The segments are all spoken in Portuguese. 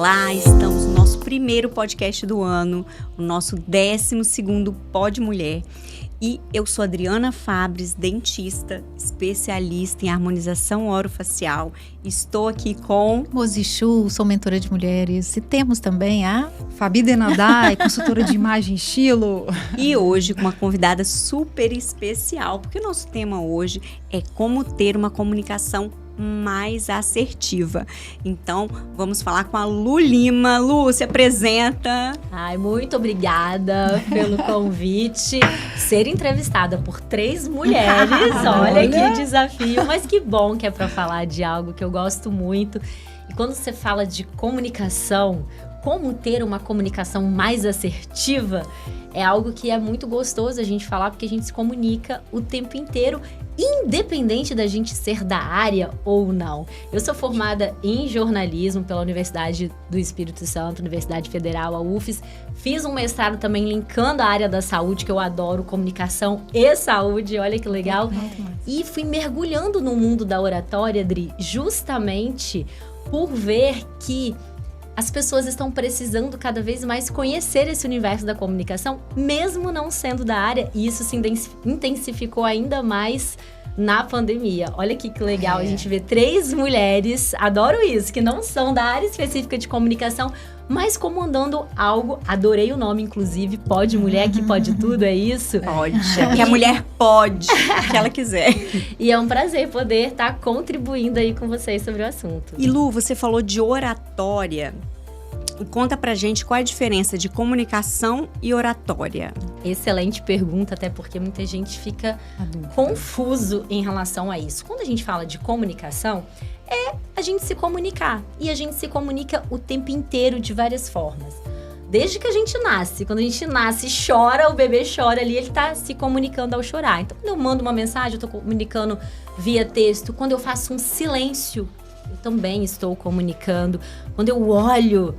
Olá, estamos no nosso primeiro podcast do ano, o nosso 12º Pod Mulher. E eu sou Adriana Fabres, dentista, especialista em harmonização orofacial. Estou aqui com Mozi Chu, sou mentora de mulheres. E temos também a Fabi Denadai, consultora de imagem e estilo. E hoje com uma convidada super especial, porque o nosso tema hoje é como ter uma comunicação mais assertiva. Então, vamos falar com a Lu Lima. Lu, se apresenta. Ai, muito obrigada pelo convite. Ser entrevistada por 3 mulheres, olha que desafio, mas que bom que é para falar de algo que eu gosto muito. E quando você fala de comunicação, como ter uma comunicação mais assertiva, é algo que é muito gostoso a gente falar, porque a gente se comunica o tempo inteiro, independente da gente ser da área ou não. Eu sou formada em jornalismo pela Universidade do Espírito Santo, Universidade Federal, a UFES. Fiz um mestrado também linkando a área da saúde, que eu adoro, comunicação e saúde, olha que legal. E fui mergulhando no mundo da oratória, Adri, justamente por ver que as pessoas estão precisando cada vez mais conhecer esse universo da comunicação, mesmo não sendo da área, e isso se intensificou ainda mais na pandemia. Olha aqui que legal, a gente vê 3 mulheres, adoro isso, que não são da área específica de comunicação, mas comandando algo, adorei o nome, inclusive, Pode Mulher, que pode tudo, é isso? Pode, que a mulher pode, o que ela quiser. E é um prazer poder estar contribuindo aí com vocês sobre o assunto. E Lu, você falou de oratória. Conta pra gente qual é a diferença de comunicação e oratória. Excelente pergunta, até porque muita gente fica confuso em relação a isso. Quando a gente fala de comunicação, é a gente se comunicar. E a gente se comunica o tempo inteiro de várias formas. Desde que a gente nasce. Quando a gente nasce, chora, o bebê chora ali, ele tá se comunicando ao chorar. Então, quando eu mando uma mensagem, eu tô comunicando via texto. Quando eu faço um silêncio, eu também estou comunicando. Quando eu olho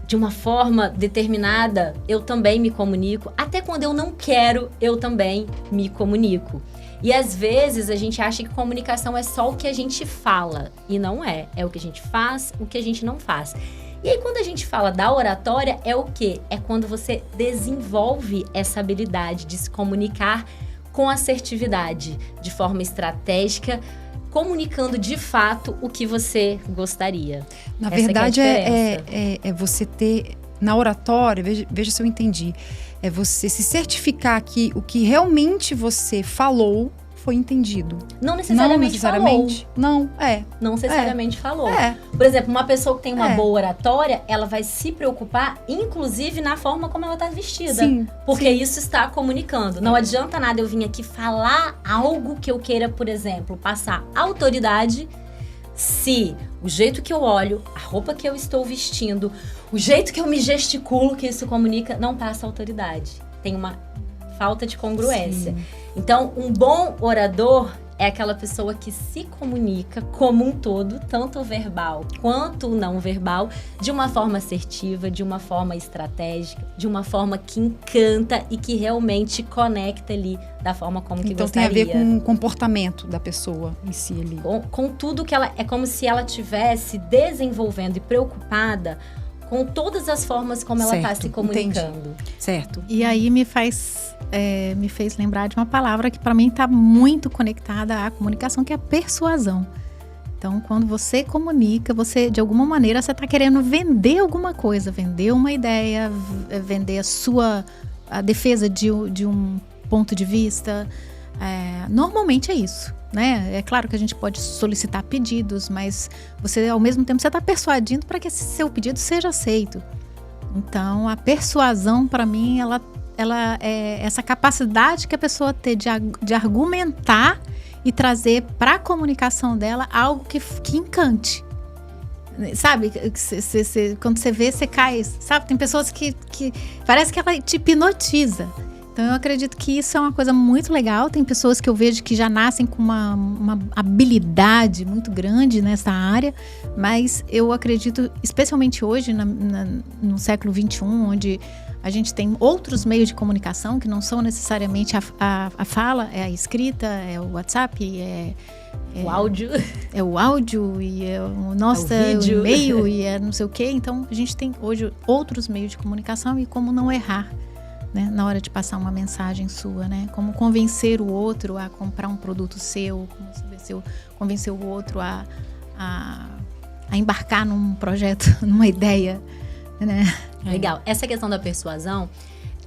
de uma forma determinada, eu também me comunico. Até quando eu não quero, eu também me comunico. E às vezes a gente acha que comunicação é só o que a gente fala. E não é. É o que a gente faz, o que a gente não faz. E aí quando a gente fala da oratória, é o quê? É quando você desenvolve essa habilidade de se comunicar com assertividade, de forma estratégica, comunicando de fato o que você gostaria. Na verdade, é você ter, na oratória, veja se eu entendi, é você se certificar que o que realmente você falou foi entendido. Não necessariamente falou. Não necessariamente falou. Por exemplo, uma pessoa que tem uma boa oratória, ela vai se preocupar, inclusive, na forma como ela está vestida. Sim, porque isso está comunicando. Não adianta nada eu vir aqui falar algo que eu queira, por exemplo, passar autoridade, se o jeito que eu olho, a roupa que eu estou vestindo, o jeito que eu me gesticulo, que isso comunica, não passa autoridade. Tem uma falta de congruência. Sim. Então, um bom orador é aquela pessoa que se comunica como um todo, tanto o verbal quanto o não verbal, de uma forma assertiva, de uma forma estratégica, de uma forma que encanta e que realmente conecta ali da forma como que gostaria. Então tem a ver com o comportamento da pessoa em si ali. Com tudo que ela... É como se ela estivesse desenvolvendo e preocupada com todas as formas como ela está se comunicando. Entendi. Certo. E aí me fez lembrar de uma palavra que para mim está muito conectada à comunicação, que é a persuasão. Então, quando você comunica, você, de alguma maneira, você está querendo vender alguma coisa, vender uma ideia, vender a defesa de um ponto de vista. Normalmente é isso, né? É claro que a gente pode solicitar pedidos, mas você, ao mesmo tempo, você está persuadindo para que esse seu pedido seja aceito. Então, a persuasão, para mim, ela é essa capacidade que a pessoa tem de argumentar e trazer para a comunicação dela algo que encante. Sabe? Quando você vê, você cai. Sabe? Tem pessoas que parece que ela te hipnotiza. Então, Então, eu acredito que isso é uma coisa muito legal. Tem pessoas que eu vejo que já nascem com uma habilidade muito grande nessa área, mas eu acredito, especialmente hoje, no século XXI, onde a gente tem outros meios de comunicação que não são necessariamente a fala, é a escrita, é o WhatsApp, o áudio. É o áudio e é o nosso e-mail e é não sei o quê. Então, a gente tem hoje outros meios de comunicação e como não errar, né, na hora de passar uma mensagem sua, né? Como convencer o outro a comprar um produto seu, como convencer o outro a embarcar num projeto, numa ideia, né? Legal. Essa questão da persuasão,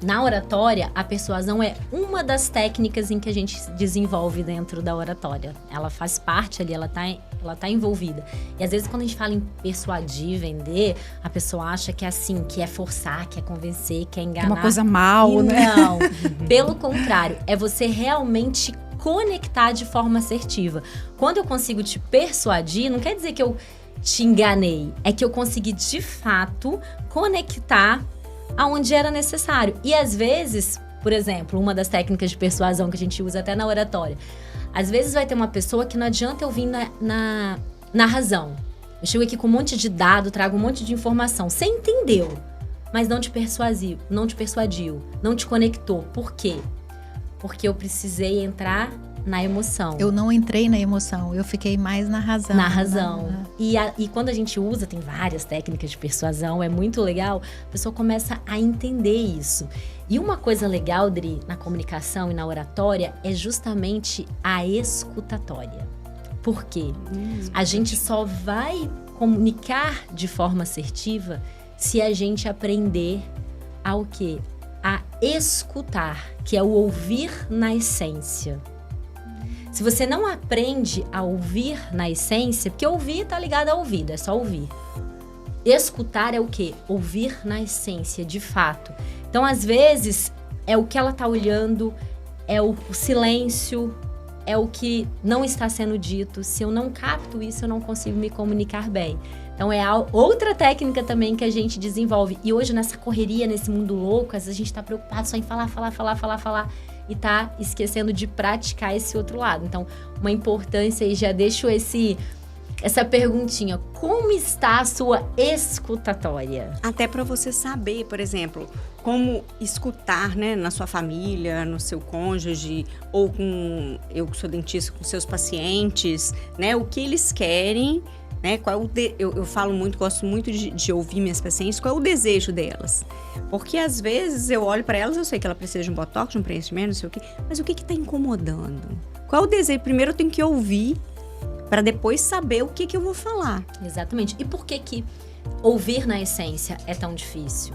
na oratória, a persuasão é uma das técnicas em que a gente desenvolve dentro da oratória. Ela faz parte ali, ela tá envolvida. E às vezes quando a gente fala em persuadir, vender, a pessoa acha que é assim, que é forçar, que é convencer, que é enganar. É uma coisa mal, né? Não, pelo contrário, é você realmente conectar de forma assertiva. Quando eu consigo te persuadir, não quer dizer que eu te enganei, é que eu consegui de fato conectar aonde era necessário. E às vezes, por exemplo, uma das técnicas de persuasão que a gente usa até na oratória, às vezes vai ter uma pessoa que não adianta eu vir na razão. Eu chego aqui com um monte de dado, trago um monte de informação. Você entendeu, mas não te persuadiu, não te conectou. Por quê? Porque eu precisei entrar na emoção. Eu não entrei na emoção, eu fiquei mais na razão. Na razão. E quando a gente usa, tem várias técnicas de persuasão, é muito legal, a pessoa começa a entender isso. E uma coisa legal, Dri, na comunicação e na oratória, é justamente a escutatória. Por quê? A gente só vai comunicar de forma assertiva se a gente aprender ao quê? A escutar, que é o ouvir na essência. Se você não aprende a ouvir na essência, porque ouvir tá ligado ao ouvido, é só ouvir. Escutar é o quê? Ouvir na essência, de fato. Então, às vezes, é o que ela tá olhando, é o silêncio, é o que não está sendo dito. Se eu não capto isso, eu não consigo me comunicar bem. Então, é outra técnica também que a gente desenvolve. E hoje, nessa correria, nesse mundo louco, às vezes a gente tá preocupado só em falar. E tá esquecendo de praticar esse outro lado. Então, uma importância, e já deixo essa perguntinha. Como está a sua escutatória? Até para você saber, por exemplo, como escutar, né, na sua família, no seu cônjuge, ou com, eu que sou dentista, com seus pacientes, né, o que eles querem, né, eu falo muito, gosto muito de ouvir minhas pacientes, qual é o desejo delas. Porque às vezes eu olho para elas, eu sei que ela precisa de um botox, de um preenchimento, não sei o quê, mas o que está incomodando? Qual é o desejo? Primeiro eu tenho que ouvir para depois saber o que eu vou falar. Exatamente. E por que ouvir na essência é tão difícil?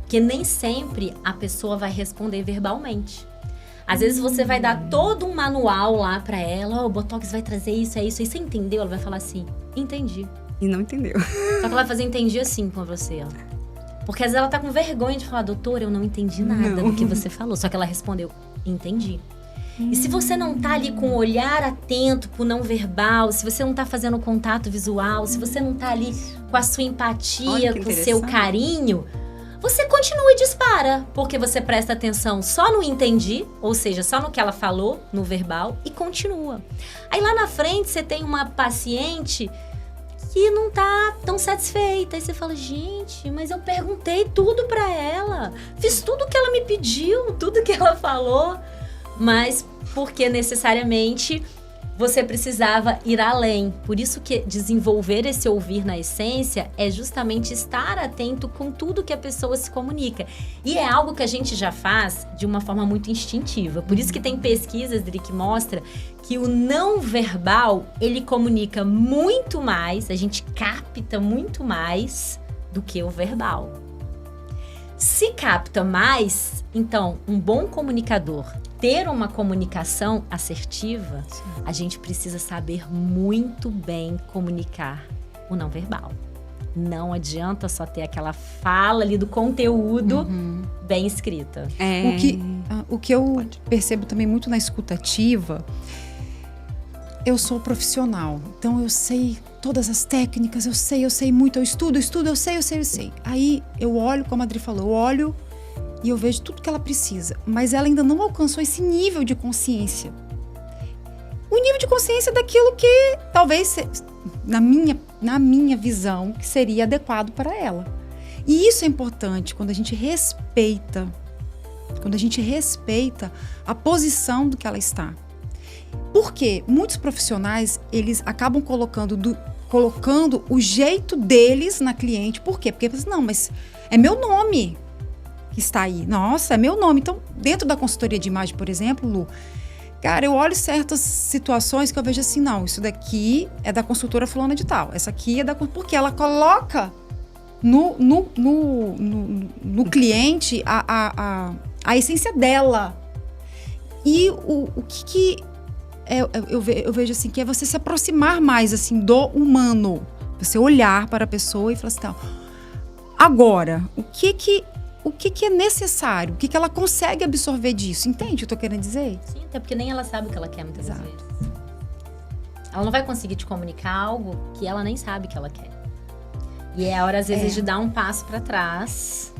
Porque nem sempre a pessoa vai responder verbalmente. Às vezes você vai dar todo um manual lá pra ela, o Botox vai trazer isso, é isso, e você entendeu? Ela vai falar assim, entendi. E não entendeu. Só que ela vai fazer entendi assim com você, ó. Porque às vezes ela tá com vergonha de falar, doutora, eu não entendi nada do que você falou. Só que ela respondeu, entendi. E se você não tá ali com o olhar atento pro não verbal, se você não tá fazendo contato visual, se você não tá ali com a sua empatia, com o seu carinho, você continua e dispara, porque você presta atenção só no entendi, ou seja, só no que ela falou, no verbal, e continua. Aí lá na frente você tem uma paciente que não tá tão satisfeita. Aí você fala, gente, mas eu perguntei tudo pra ela, fiz tudo que ela me pediu, tudo que ela falou, mas porque necessariamente você precisava ir além. Por isso que desenvolver esse ouvir na essência é justamente estar atento com tudo que a pessoa se comunica. E é algo que a gente já faz de uma forma muito instintiva. Por isso que tem pesquisas, Dri, que mostra que o não verbal, ele comunica muito mais, a gente capta muito mais do que o verbal. Se capta mais, então, um bom comunicador, ter uma comunicação assertiva, sim, a gente precisa saber muito bem comunicar o não verbal. Não adianta só ter aquela fala ali do conteúdo bem escrita. O que eu percebo também muito na escutativa, eu sou profissional, então eu sei todas as técnicas, eu sei muito, eu estudo, eu sei. Aí eu olho, como a Adri falou, eu olho e eu vejo tudo que ela precisa, mas ela ainda não alcançou esse nível de consciência. O nível de consciência daquilo que talvez, na minha visão, que seria adequado para ela. E isso é importante quando a gente respeita a posição do que ela está. Porque muitos profissionais, eles acabam colocando o jeito deles na cliente. Por quê? Porque não, mas é meu nome que está aí. Nossa, é meu nome. Então, dentro da consultoria de imagem, por exemplo, Lu, cara, eu olho certas situações que eu vejo assim, não, isso daqui é da consultora fulana de tal. Essa aqui é da... Porque ela coloca no cliente a essência dela. E o que eu vejo assim, que é você se aproximar mais assim do humano. Você olhar para a pessoa e falar assim, tá, agora, o que é necessário? O que ela consegue absorver disso? Entende o que eu tô querendo dizer? Sim, até porque nem ela sabe o que ela quer muitas Exato. vezes. Ela não vai conseguir te comunicar algo que ela nem sabe que ela quer. E é a hora, às vezes, de dar um passo para trás.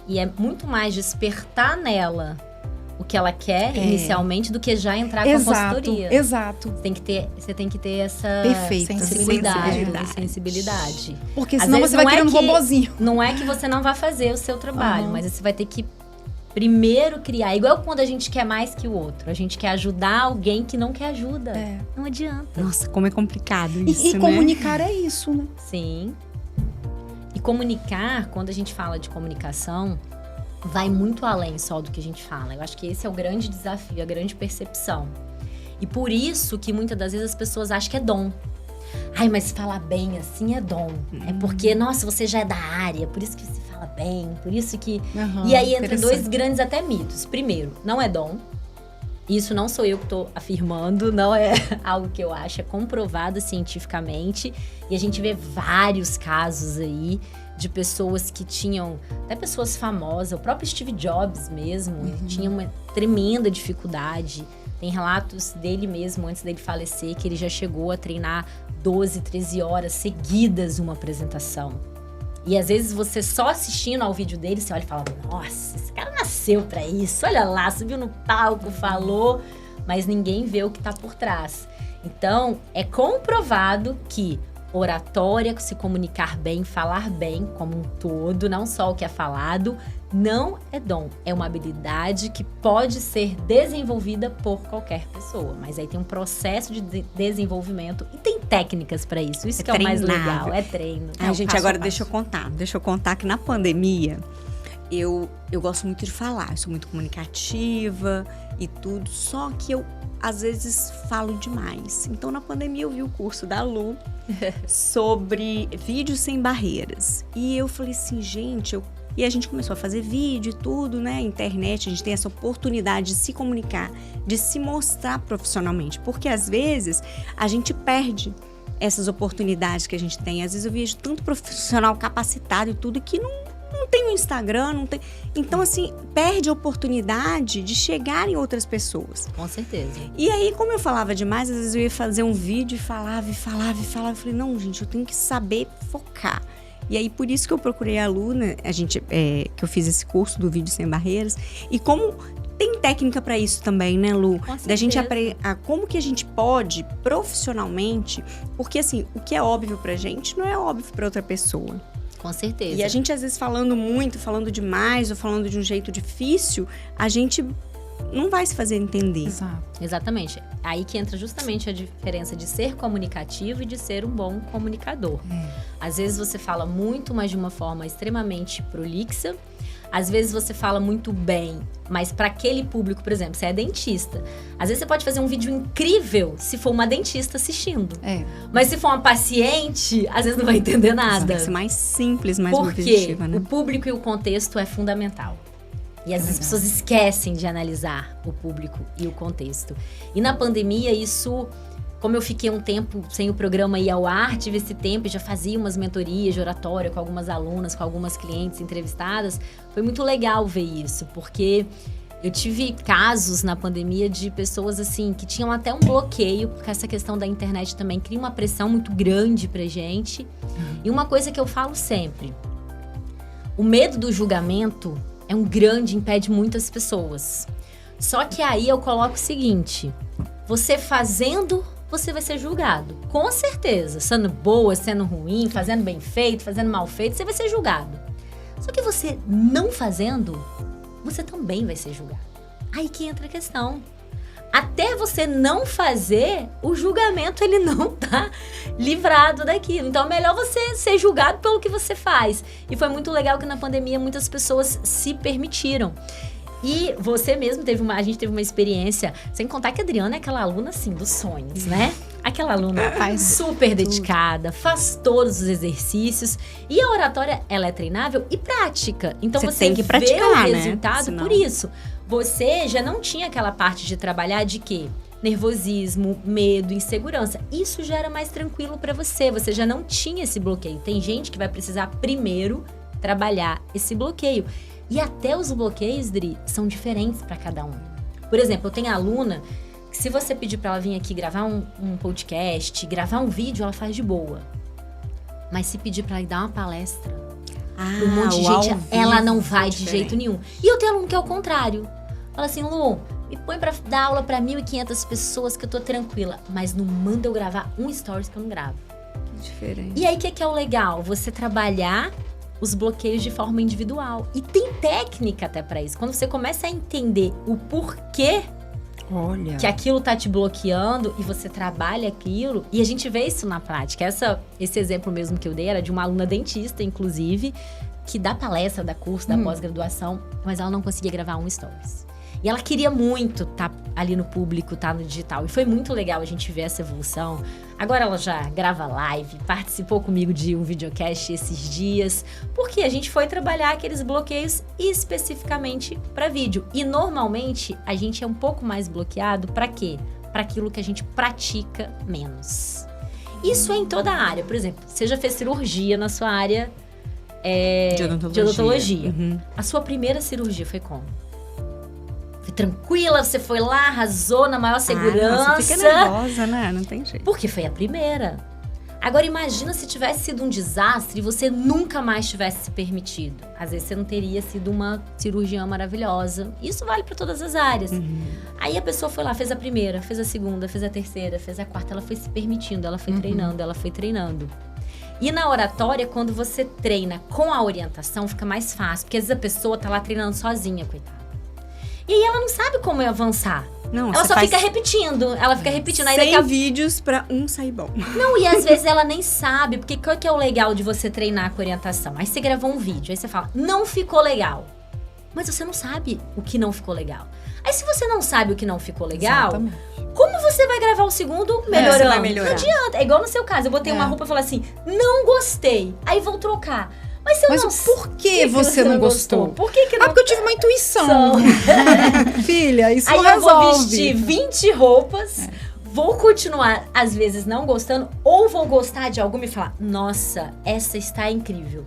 E é muito mais despertar nela o que ela quer inicialmente do que já entrar com a consultoria. Exato. Você tem que ter essa sensibilidade. Porque Às senão vezes você vai não é criando um que- robozinho. Não é que você não vai fazer o seu trabalho, mas você vai ter que primeiro criar. Igual quando a gente quer mais que o outro. A gente quer ajudar alguém que não quer ajuda. Não adianta. Nossa, como é complicado isso, E né? comunicar é isso, né? Sim. E comunicar, quando a gente fala de comunicação, vai muito além só do que a gente fala. Eu acho que esse é o grande desafio, a grande percepção. E por isso que muitas das vezes as pessoas acham que é dom. Ai, mas falar bem assim é dom. É porque, nossa, você já é da área, por isso que você fala bem, por isso que... E aí entra dois grandes até mitos. Primeiro, não é dom. Isso não sou eu que estou afirmando, não é algo que eu acho, é comprovado cientificamente. E a gente vê vários casos aí de pessoas que tinham, até pessoas famosas, o próprio Steve Jobs mesmo, tinha uma tremenda dificuldade. Tem relatos dele mesmo, antes dele falecer, que ele já chegou a treinar 12, 13 horas seguidas uma apresentação. E às vezes você só assistindo ao vídeo dele, você olha e fala, nossa, esse cara nasceu pra isso, olha lá, subiu no palco, falou, mas ninguém vê o que tá por trás. Então, é comprovado que oratória, se comunicar bem, falar bem como um todo, não só o que é falado, não é dom. É uma habilidade que pode ser desenvolvida por qualquer pessoa. Mas aí tem um processo de desenvolvimento e tem técnicas para isso. Isso que é o mais legal, é treino. Ai, gente, agora deixa eu contar que na pandemia eu gosto muito de falar, eu sou muito comunicativa e tudo, só que eu às vezes falo demais. Então na pandemia eu vi o curso da Lu sobre vídeos sem barreiras. E eu falei assim, gente, e a gente começou a fazer vídeo e tudo, né? Internet, a gente tem essa oportunidade de se comunicar, de se mostrar profissionalmente. Porque às vezes a gente perde essas oportunidades que a gente tem. Às vezes eu vejo tanto profissional capacitado e tudo que não tem um Instagram, não tem... Então, assim, perde a oportunidade de chegar em outras pessoas. Com certeza. E aí, como eu falava demais, às vezes eu ia fazer um vídeo e falava. Eu falei, não, gente, eu tenho que saber focar. E aí, por isso que eu procurei a Luna, que eu fiz esse curso do Vídeo Sem Barreiras. E como tem técnica para isso também, né, Lu? Com certeza. Da gente aprender como que a gente pode, profissionalmente, porque assim, o que é óbvio pra gente não é óbvio pra outra pessoa. Com certeza. E a gente, às vezes, falando muito, falando demais, ou falando de um jeito difícil, a gente não vai se fazer entender. Exato. Exatamente. Aí que entra justamente a diferença de ser comunicativo e de ser um bom comunicador. Às vezes você fala muito, mas de uma forma extremamente prolixa. Às vezes você fala muito bem, mas para aquele público, por exemplo, você é dentista. Às vezes você pode fazer um vídeo incrível se for uma dentista assistindo. Mas se for uma paciente, às vezes não vai entender nada. Tem que ser mais simples, mais Porque objetiva, né? o público e o contexto é fundamental. E às vezes as pessoas esquecem de analisar o público e o contexto. E na pandemia, isso... Como eu fiquei um tempo sem o programa ir ao ar, tive esse tempo e já fazia umas mentorias de oratória com algumas alunas, com algumas clientes entrevistadas. Foi muito legal ver isso, porque eu tive casos na pandemia de pessoas assim que tinham até um bloqueio, porque essa questão da internet também cria uma pressão muito grande pra gente. E uma coisa que eu falo sempre, o medo do julgamento impede muitas pessoas. Só que aí eu coloco o seguinte, você fazendo, você vai ser julgado. Com certeza, sendo boa, sendo ruim, fazendo bem feito, fazendo mal feito, você vai ser julgado. Só que você não fazendo, você também vai ser julgado. Aí que entra a questão. Até você não fazer, o julgamento ele não tá livrado daquilo. Então é melhor você ser julgado pelo que você faz. E foi muito legal que na pandemia muitas pessoas se permitiram. E você mesmo a gente teve uma experiência, sem contar que a Adriana é aquela aluna assim dos sonhos, né? Aquela aluna super dedicada, faz todos os exercícios. E a oratória, ela é treinável e prática. Então você tem que praticar, vê o né? resultado. Senão... por isso. Você já não tinha aquela parte de trabalhar de quê? Nervosismo, medo, insegurança. Isso já era mais tranquilo pra você. Você já não tinha esse bloqueio. Tem gente que vai precisar primeiro trabalhar esse bloqueio. E até os bloqueios, Dri, são diferentes para cada um. Por exemplo, eu tenho aluna que se você pedir para ela vir aqui gravar um podcast, gravar um vídeo, ela faz de boa. Mas se pedir para ela dar uma palestra, um monte de gente, ela não vai de jeito nenhum. E eu tenho aluno que é o contrário. Fala assim, Lu, me põe para dar aula para 1.500 pessoas que eu tô tranquila. Mas não manda eu gravar um stories que eu não gravo. Que diferente. E aí, o que é o legal? Você trabalhar os bloqueios de forma individual. E tem técnica até pra isso. Quando você começa a entender o porquê que aquilo tá te bloqueando e você trabalha aquilo, e a gente vê isso na prática. Esse exemplo mesmo que eu dei era de uma aluna dentista, inclusive, que dá palestra, dá curso, dá pós-graduação, mas ela não conseguia gravar um stories. E ela queria muito estar ali no público, estar no digital. E foi muito legal a gente ver essa evolução. Agora ela já grava live, participou comigo de um videocast esses dias, porque a gente foi trabalhar aqueles bloqueios especificamente para vídeo. E normalmente a gente é um pouco mais bloqueado para quê? Para aquilo que a gente pratica menos. Isso é em toda a área. Por exemplo, você já fez cirurgia na sua área de odontologia. Uhum. A sua primeira cirurgia foi como? Foi tranquila, você foi lá, arrasou na maior segurança. Você fica nervosa, né? Não tem jeito. Porque foi a primeira. Agora imagina se tivesse sido um desastre e você nunca mais tivesse se permitido. Às vezes você não teria sido uma cirurgiã maravilhosa. Isso vale para todas as áreas. Aí a pessoa foi lá, fez a primeira, fez a segunda, fez a terceira, fez a quarta. Ela foi se permitindo, ela foi treinando, ela foi treinando. E na oratória, quando você treina com a orientação, fica mais fácil. Porque às vezes a pessoa tá lá treinando sozinha, coitada. E aí ela não sabe como avançar. Não, ela só fica repetindo. Ela fica repetindo. Aí 100 vídeos pra um sair bom. Não, e às vezes ela nem sabe. Porque qual que é o legal de você treinar com orientação? Aí você gravou um vídeo, aí você fala, não ficou legal. Mas você não sabe o que não ficou legal. Aí se você não sabe o que não ficou legal, Exatamente. como você vai gravar o segundo melhorando? Você vai melhorar. Não adianta. É igual no seu caso. Eu botei uma roupa e falei assim, não gostei. Aí vou trocar. Mas se eu não... por que você não gostou? Por que não... porque eu tive uma intuição. Filha, isso aí não eu resolve. vou vestir 20 roupas, vou continuar, às vezes, não gostando, ou vou gostar de alguma e falar, nossa, essa está incrível.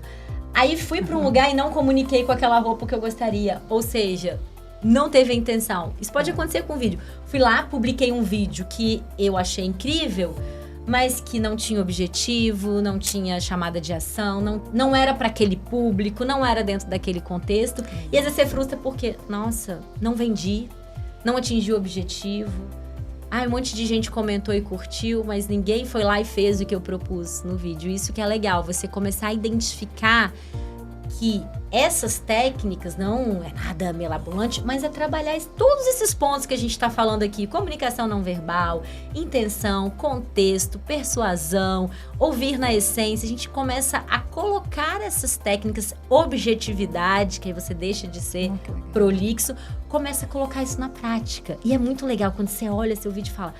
Aí fui para um lugar e não comuniquei com aquela roupa que eu gostaria. Ou seja, não teve a intenção. Isso pode acontecer com o vídeo. Fui lá, publiquei um vídeo que eu achei incrível, mas que não tinha objetivo, não tinha chamada de ação, não era para aquele público, não era dentro daquele contexto. E às vezes você frustra porque, nossa, não vendi, não atingi o objetivo. Um monte de gente comentou e curtiu, mas ninguém foi lá e fez o que eu propus no vídeo. Isso que é legal, você começar a identificar que essas técnicas não é nada mirabolante, mas é trabalhar todos esses pontos que a gente está falando aqui. Comunicação não verbal, intenção, contexto, persuasão, ouvir na essência. A gente começa a colocar essas técnicas, objetividade, que aí você deixa de ser prolixo, começa a colocar isso na prática. E é muito legal quando você olha seu vídeo e fala...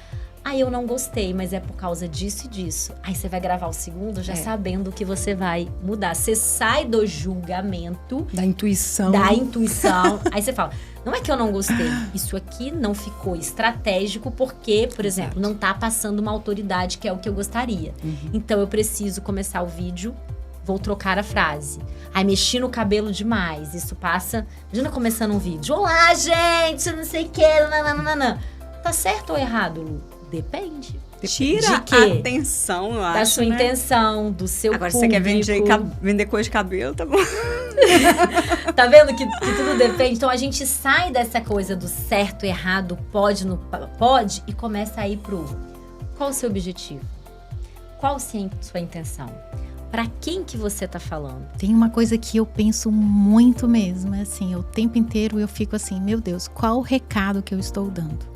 eu não gostei, mas é por causa disso e disso. Aí você vai gravar o segundo já sabendo o que você vai mudar. Você sai do julgamento. Da intuição. Aí você fala, não é que eu não gostei. Isso aqui não ficou estratégico porque, por exemplo, não tá passando uma autoridade que é o que eu gostaria. Então eu preciso começar o vídeo, vou trocar a frase. Aí mexi no cabelo demais. Isso passa... Imagina começando um vídeo. Olá, gente, não sei o que, nananana. Tá certo ou errado, Lu? Depende. Tira De quê? a atenção, eu acho, Da sua né? intenção, do seu Agora, se público. você quer vender cor de cabelo, tá bom. Tá vendo que tudo depende? Então a gente sai dessa coisa do certo, errado, pode, não pode, e começa a ir pro qual o seu objetivo? Qual sim sua intenção? Pra quem que você tá falando? Tem uma coisa que eu penso muito mesmo, é assim, o tempo inteiro eu fico assim, meu Deus, qual o recado que eu estou dando?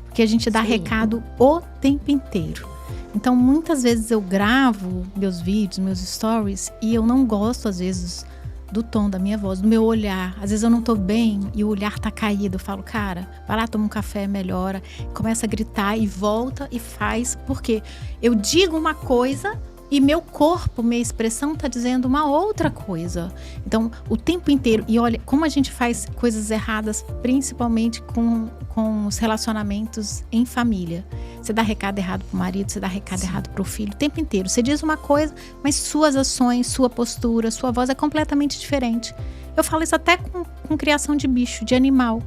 Porque a gente dá Sim. recado o tempo inteiro. Então, muitas vezes eu gravo meus vídeos, meus stories, e eu não gosto, às vezes, do tom da minha voz, do meu olhar. Às vezes eu não tô bem e o olhar tá caído. Eu falo, cara, vai lá, toma um café, melhora. Começa a gritar e volta e faz. Porque eu digo uma coisa e meu corpo, minha expressão tá dizendo uma outra coisa. Então, o tempo inteiro. E olha, como a gente faz coisas erradas, principalmente com os relacionamentos em família. Você dá recado errado pro marido, você dá recado errado pro filho, o tempo inteiro. Você diz uma coisa, mas suas ações, sua postura, sua voz é completamente diferente. Eu falo isso até com criação de bicho, de animal,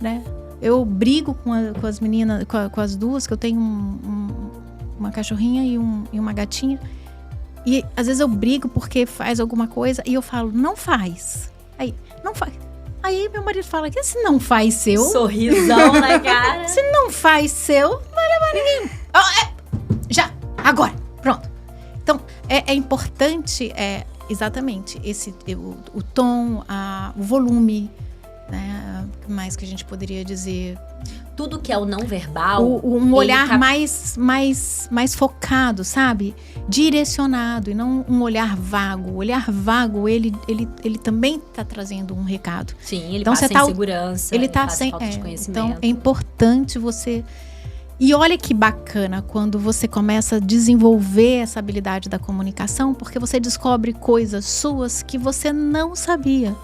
né? Eu brigo com as meninas, com as duas, que eu tenho uma cachorrinha e uma gatinha. E às vezes eu brigo porque faz alguma coisa e eu falo, não faz. Aí, não faz. Aí meu marido fala, que se não faz seu? Sorrisão na cara. Se não faz seu, não vai levar ninguém. Já, agora, pronto. Então, é importante, exatamente, o tom, o volume, né? O que mais que a gente poderia dizer? Tudo que é o não verbal. Um olhar mais focado, sabe? Direcionado e não um olhar vago. O olhar vago, ele também está trazendo um recado. Sim, ele Então, passa você tá- insegurança, Ele tá passa sem. falta de conhecimento. Então, é importante você. E olha que bacana quando você começa a desenvolver essa habilidade da comunicação, porque você descobre coisas suas que você não sabia.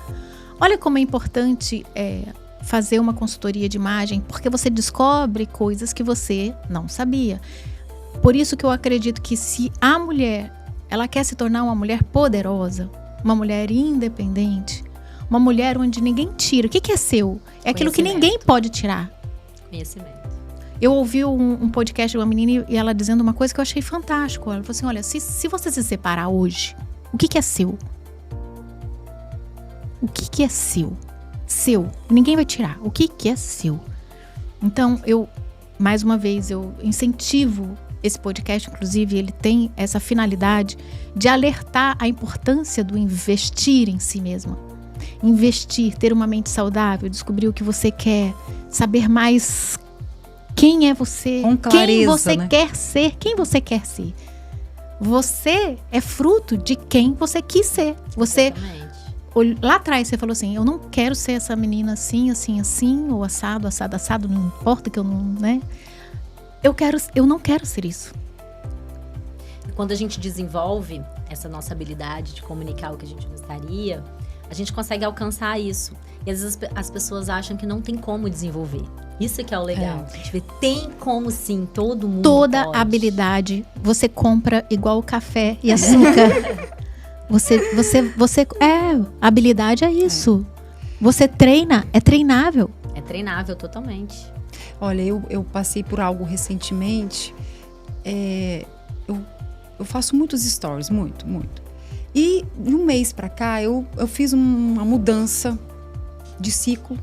Olha como é importante fazer uma consultoria de imagem, porque você descobre coisas que você não sabia. Por isso que eu acredito que se a mulher, ela quer se tornar uma mulher poderosa, uma mulher independente, uma mulher onde ninguém tira. O que é seu? É aquilo que ninguém pode tirar. Conhecimento. Eu ouvi um podcast de uma menina e ela dizendo uma coisa que eu achei fantástico. Ela falou assim, olha, se você se separar hoje, o que é seu? O que é seu? Seu. Ninguém vai tirar. O que é seu? Então, mais uma vez, eu incentivo esse podcast, inclusive, ele tem essa finalidade de alertar a importância do investir em si mesma. Investir, ter uma mente saudável, descobrir o que você quer, saber mais quem é você, com clareza, quem você né? quer ser, quem você quer ser. Você é fruto de quem você quis ser. Você, lá atrás você falou assim, eu não quero ser essa menina assim, assim, assim, ou assado, assado, assado, não importa que eu não, né? Eu não quero ser isso. Quando a gente desenvolve essa nossa habilidade de comunicar o que a gente gostaria, a gente consegue alcançar isso. E às vezes as pessoas acham que não tem como desenvolver. Isso que é o legal. A gente vê, tem como sim, todo mundo Toda pode. habilidade você compra igual café e açúcar. Habilidade é isso. Você treina, é treinável. É treinável totalmente. Olha, eu passei por algo recentemente. Eu faço muitos stories, muito. E de um mês pra cá, eu fiz uma mudança de ciclo.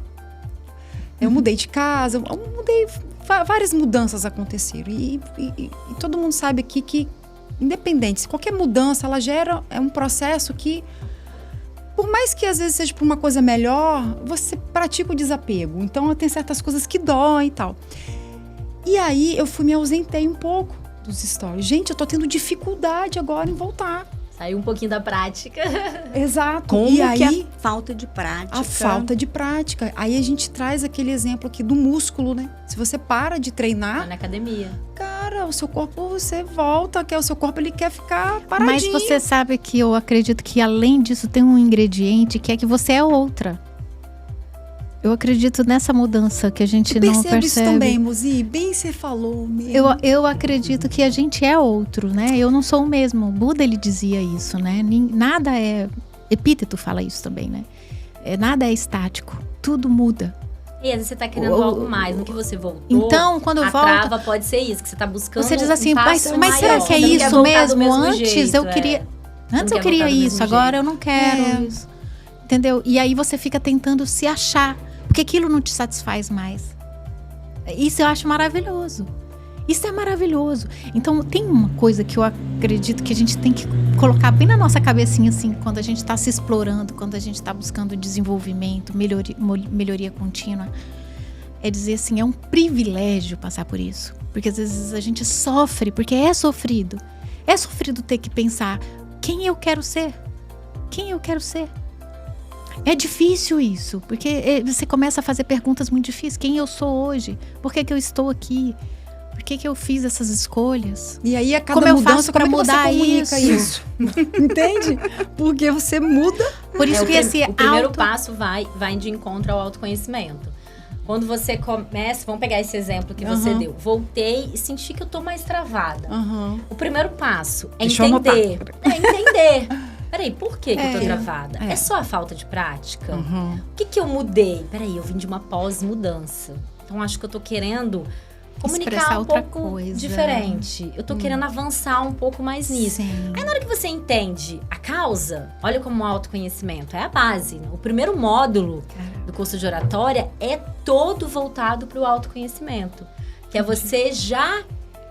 Eu mudei de casa, várias mudanças aconteceram. E todo mundo sabe aqui que, independente, se qualquer mudança, ela gera um processo que, por mais que às vezes seja por uma coisa melhor, você pratica o desapego. Então, tem certas coisas que doem e tal. E aí, eu me ausentei um pouco dos stories. Gente, eu tô tendo dificuldade agora em voltar. Saiu um pouquinho da prática. Exato. Como e aí, que a falta de prática? a falta de prática. Aí a gente traz aquele exemplo aqui do músculo, né? Se você para de treinar, Na academia. cara, o seu corpo, você volta, o seu corpo ele quer ficar paradinho. Mas você sabe que eu acredito que além disso tem um ingrediente que é que você é outra. Eu acredito nessa mudança que a gente Eu não percebo percebe. isso também, Muzi. Bem você falou mesmo. Eu acredito que a gente é outro, né? Eu não sou o mesmo. Buda, ele dizia isso, né? Nada é... Epíteto fala isso também, né? Nada é estático. Tudo muda. E às vezes você tá querendo algo mais, no que você voltou. Então, quando eu a volto, trava pode ser isso, que você tá buscando você diz assim, um passo mas será maior, que é você não quer isso voltar do mesmo? mesmo Antes jeito, eu queria... Antes eu quer queria voltar do isso, mesmo agora jeito. eu não quero isso. Entendeu? E aí você fica tentando se achar, porque aquilo não te satisfaz mais. Isso eu acho maravilhoso. Isso é maravilhoso. Então, tem uma coisa que eu acredito que a gente tem que colocar bem na nossa cabecinha, assim, quando a gente está se explorando, quando a gente está buscando desenvolvimento, melhoria contínua. É dizer assim, é um privilégio passar por isso. Porque às vezes a gente sofre, porque é sofrido. É sofrido ter que pensar, quem eu quero ser? Quem eu quero ser? É difícil isso, porque você começa a fazer perguntas muito difíceis. Quem eu sou hoje? Por que eu estou aqui? Por que eu fiz essas escolhas? E aí, a cada Como eu mudança, faço pra como é que você mudar comunica isso? Entende? Porque você muda. Por isso o que esse o primeiro passo vai de encontro ao autoconhecimento. Quando você começa, vamos pegar esse exemplo que você deu. Voltei e senti que eu tô mais travada. O primeiro passo é Deixa eu entender. É entender. Peraí, por que eu tô travada? É. É só a falta de prática? O que eu mudei? Peraí, eu vim de uma pós-mudança. Então, acho que eu tô querendo comunicar expressar um outra pouco coisa. diferente. Eu tô querendo avançar um pouco mais nisso. Sim. Aí na hora que você entende a causa, olha como o autoconhecimento é a base. Né? O primeiro módulo do curso de oratória é todo voltado para o autoconhecimento. Que é você já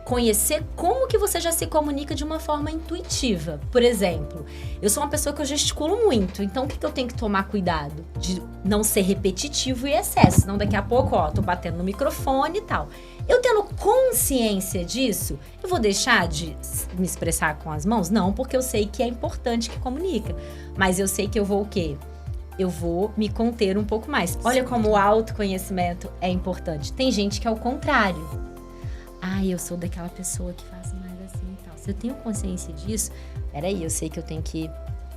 conhecer como que você já se comunica de uma forma intuitiva. Por exemplo, eu sou uma pessoa que eu gesticulo muito, então o que eu tenho que tomar cuidado? De não ser repetitivo e excesso, senão daqui a pouco, tô batendo no microfone e tal. Eu tendo consciência disso, eu vou deixar de me expressar com as mãos? Não, porque eu sei que é importante que comunica. Mas eu sei que eu vou o quê? Eu vou me conter um pouco mais. Olha como o autoconhecimento é importante. Tem gente que é o contrário. Eu sou daquela pessoa que faz mais assim e tal. Se eu tenho consciência disso, peraí, eu sei que eu tenho que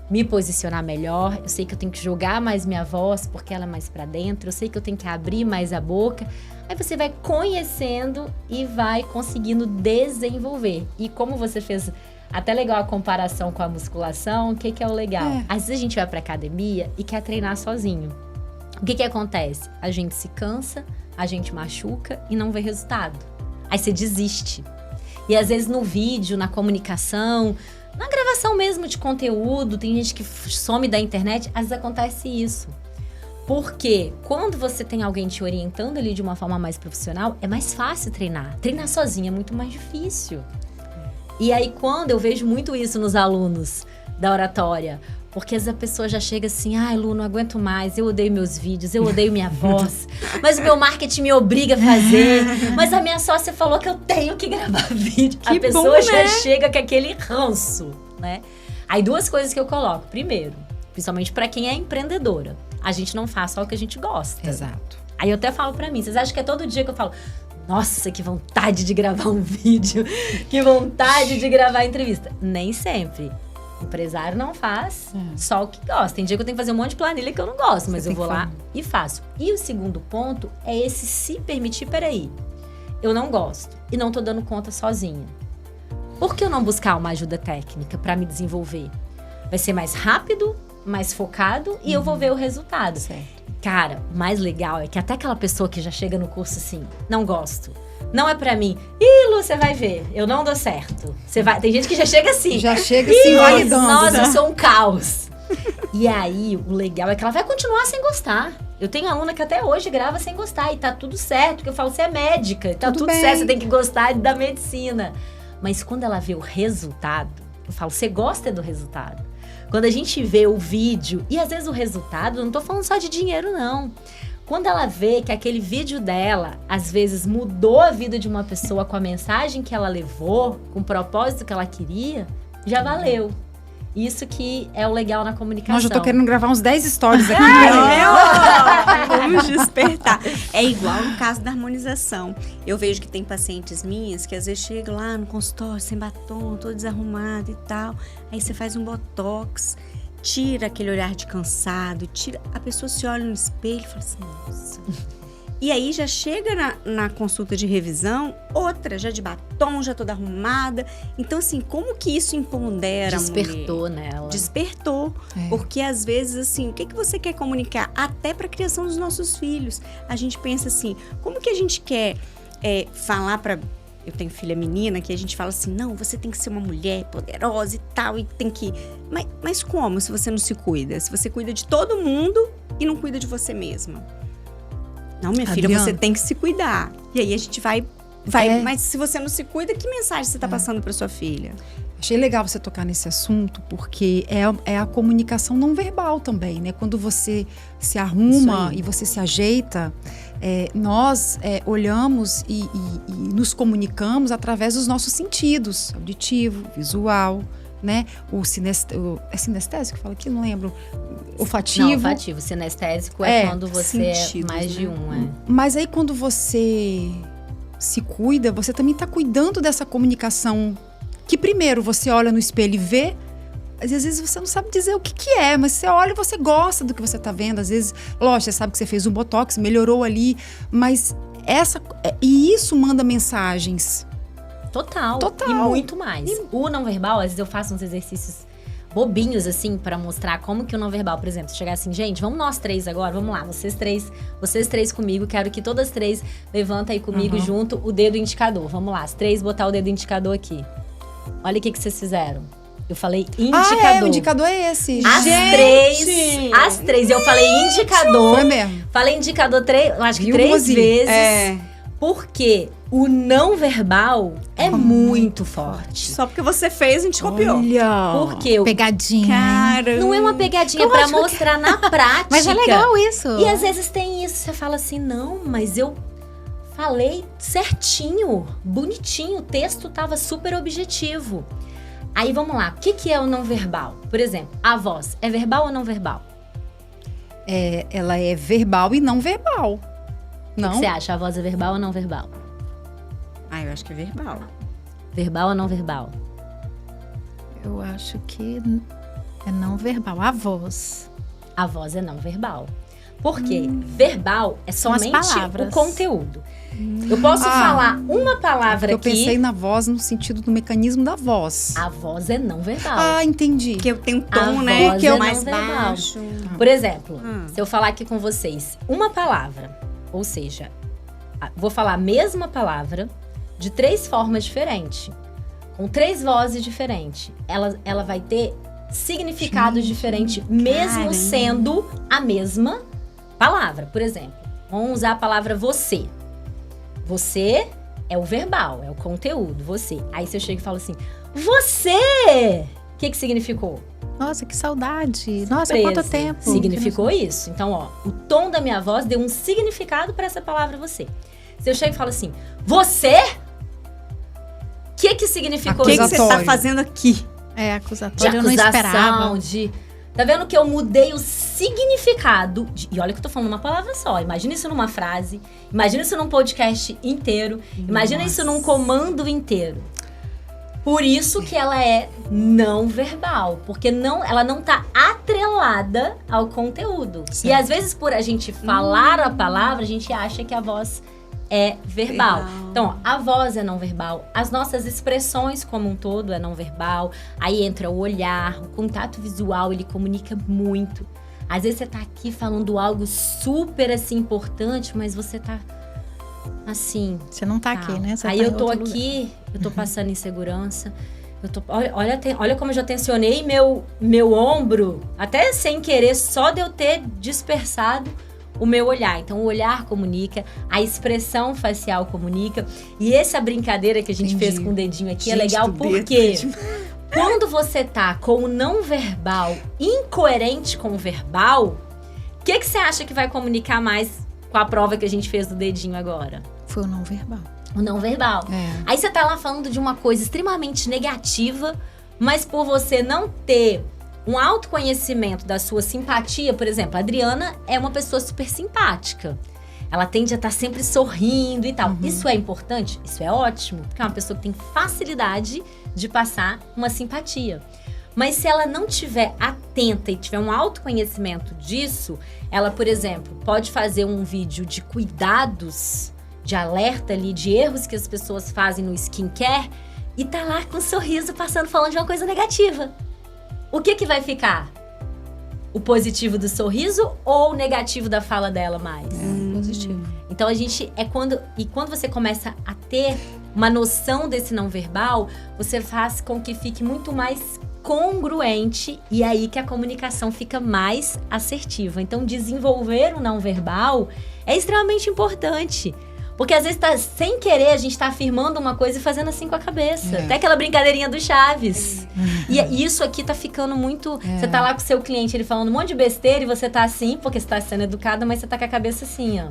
me posicionar melhor, eu sei que eu tenho que jogar mais minha voz, porque ela é mais pra dentro, eu sei que eu tenho que abrir mais a boca. Aí você vai conhecendo e vai conseguindo desenvolver. E como você fez até legal a comparação com a musculação, o que é o legal? Às vezes a gente vai pra academia e quer treinar sozinho. O que acontece? A gente se cansa, a gente machuca e não vê resultado. Aí você desiste. E às vezes no vídeo, na comunicação, na gravação mesmo de conteúdo, tem gente que some da internet, às vezes acontece isso. Porque quando você tem alguém te orientando ali de uma forma mais profissional, é mais fácil treinar. Treinar sozinho é muito mais difícil. E aí quando eu vejo muito isso nos alunos da oratória, porque às vezes a pessoa já chega assim, Lu, não aguento mais, eu odeio meus vídeos, eu odeio minha voz, mas o meu marketing me obriga a fazer, mas a minha sócia falou que eu tenho que gravar vídeo. A pessoa já chega com aquele ranço, né? Aí duas coisas que eu coloco. Primeiro, principalmente pra quem é empreendedora, a gente não faz só o que a gente gosta. Exato. Aí eu até falo pra mim, vocês acham que é todo dia que eu falo, nossa, que vontade de gravar um vídeo, que vontade de gravar entrevista. Nem sempre. O empresário não faz só o que gosta. Tem dia que eu tenho que fazer um monte de planilha que eu não gosto, mas eu vou lá e faço. E o segundo ponto é esse se permitir, peraí, eu não gosto e não tô dando conta sozinha. Por que eu não buscar uma ajuda técnica para me desenvolver? Vai ser mais rápido, mais focado e eu vou ver o resultado. Certo. Cara, o mais legal é que até aquela pessoa que já chega no curso assim, não gosto. Não é pra mim. Lu, você vai ver. Eu não dou certo. Você vai. Tem gente que já chega assim. Já chega assim, validando. Nossa, eu sou um caos. E aí, o legal é que ela vai continuar sem gostar. Eu tenho aluna que até hoje grava sem gostar. E tá tudo certo. Porque eu falo, você é médica. Tá tudo certo. Você tem que gostar da medicina. Mas quando ela vê o resultado, eu falo, você gosta do resultado. Quando a gente vê o vídeo, e às vezes o resultado, não tô falando só de dinheiro, não. Quando ela vê que aquele vídeo dela, às vezes, mudou a vida de uma pessoa com a mensagem que ela levou, com o propósito que ela queria, já valeu. Isso que é o legal na comunicação. Nossa, eu tô querendo gravar uns 10 stories aqui. Vamos despertar. É igual no caso da harmonização. Eu vejo que tem pacientes minhas que às vezes chegam lá no consultório sem batom, todo desarrumado e tal. Aí você faz um botox, tira aquele olhar de cansado, a pessoa se olha no espelho e fala assim, nossa, E aí já chega na consulta de revisão, outra já de batom, já toda arrumada. Então, assim, como que isso empodera a mulher? Despertou nela. Despertou. Porque às vezes, assim, o que você quer comunicar? Até para a criação dos nossos filhos. A gente pensa assim, como que a gente quer falar para... Eu tenho filha menina, que a gente fala assim, não, você tem que ser uma mulher poderosa e tal, e tem que... Mas como se você não se cuida? Se você cuida de todo mundo e não cuida de você mesma? Não, minha filha, Adriana, você tem que se cuidar. E aí a gente vai... Mas se você não se cuida, que mensagem você está passando para sua filha? Achei legal você tocar nesse assunto, porque é a comunicação não verbal também, né? Quando você se arruma e você se ajeita, nós olhamos e nos comunicamos através dos nossos sentidos, auditivo, visual, né? É sinestésico que fala aqui? Não lembro. Olfativo. Não, olfativo. Sinestésico é quando você sentidos, mais de um, Mas aí quando você se cuida, você também está cuidando dessa comunicação que primeiro você olha no espelho e vê. Às vezes você não sabe dizer o que é, mas você olha e você gosta do que você está vendo. Às vezes, lógico, você sabe que você fez um botox, melhorou ali, mas e isso manda mensagens. Total. E muito mais. O não verbal, às vezes eu faço uns exercícios bobinhos, assim, pra mostrar como que o não verbal, por exemplo, chegar assim, gente, vamos nós três agora, vamos lá, vocês três comigo, quero que todas três levantem aí comigo junto o dedo indicador. Vamos lá, as três botar o dedo indicador aqui. Olha o que vocês fizeram. Eu falei indicador. O indicador é esse. As três. Eu falei indicador. Foi mesmo. Falei indicador acho que 3 vezes. Porque o não verbal é muito forte. Só porque você fez, a gente copiou. Olha. Porque Pegadinha. Cara, não é uma pegadinha, é pra mostrar na prática. Mas é legal isso. E às vezes tem isso, você fala assim, não, mas eu falei certinho, bonitinho, o texto tava super objetivo. Aí vamos lá, o que é o não verbal? Por exemplo, a voz, é verbal ou não verbal? Ela é verbal e não verbal. Não? O que você acha? A voz é verbal ou não verbal? Eu acho que é verbal. Verbal ou não verbal? Eu acho que é não verbal. A voz. A voz é não verbal. Porque verbal é somente o conteúdo. Eu posso falar uma palavra aqui. Eu pensei na voz no sentido do mecanismo da voz. A voz é não verbal. Entendi. Porque tem um tom, A né? voz Que é é mais não verbal. baixo. Por exemplo, se eu falar aqui com vocês uma palavra, ou seja, vou falar a mesma palavra de 3 formas diferentes, com 3 vozes diferentes. Ela vai ter significados diferentes, mesmo sendo a mesma palavra. Por exemplo, vamos usar a palavra você. Você é o verbal, é o conteúdo, você. Aí se eu chego e falo assim, você! O que significou? Nossa, que saudade. Nossa, Surpresa. quanto tempo. Significou isso. Então, o tom da minha voz deu um significado para essa palavra você. Se eu chego e falo assim, você? O que significou O que isso? você tá fazendo aqui? É, De acusatório, eu não esperava. acusação, Tá vendo que eu mudei o significado? E olha que eu tô falando uma palavra só. Imagina isso numa frase. Imagina isso num podcast inteiro. Imagina isso num comando inteiro. Por isso que ela é não verbal. Porque ela não tá atrelada ao conteúdo. Certo. E às vezes por a gente falar a palavra, a gente acha que a voz é verbal. Então, a voz é não verbal, as nossas expressões como um todo é não verbal, aí entra o olhar, o contato visual, ele comunica muito. Às vezes você tá aqui falando algo super, assim, importante, mas você tá, assim... Você não tá aqui, né? Você aí tá eu em tô outro aqui, eu tô passando insegurança, olha como eu já tensionei meu ombro, até sem querer, só de eu ter dispersado o meu olhar. Então, o olhar comunica, a expressão facial comunica. E essa brincadeira que a gente fez com o dedinho aqui é legal porque quando você tá com o não verbal incoerente com o verbal, o que você acha que vai comunicar mais com a prova que a gente fez do dedinho agora? Foi o não verbal. O não verbal. Aí você tá lá falando de uma coisa extremamente negativa, mas por você não ter um autoconhecimento da sua simpatia, por exemplo, a Adriana é uma pessoa super simpática. Ela tende a estar sempre sorrindo e tal. Isso é importante? Isso é ótimo, porque é uma pessoa que tem facilidade de passar uma simpatia. Mas se ela não tiver atenta e tiver um autoconhecimento disso, ela, por exemplo, pode fazer um vídeo de cuidados, de alerta ali, de erros que as pessoas fazem no skincare e tá lá com um sorriso passando, falando de uma coisa negativa. O que vai ficar? O positivo do sorriso ou o negativo da fala dela mais? Positivo. Então a gente quando você começa a ter uma noção desse não verbal, você faz com que fique muito mais congruente e aí que a comunicação fica mais assertiva. Então desenvolver o não verbal é extremamente importante. Porque às vezes sem querer a gente tá afirmando uma coisa e fazendo assim com a cabeça. Até aquela brincadeirinha do Chaves. E isso aqui tá ficando muito... Você tá lá com o seu cliente, ele falando um monte de besteira e você tá assim, porque você tá sendo educada, mas você tá com a cabeça assim, ó.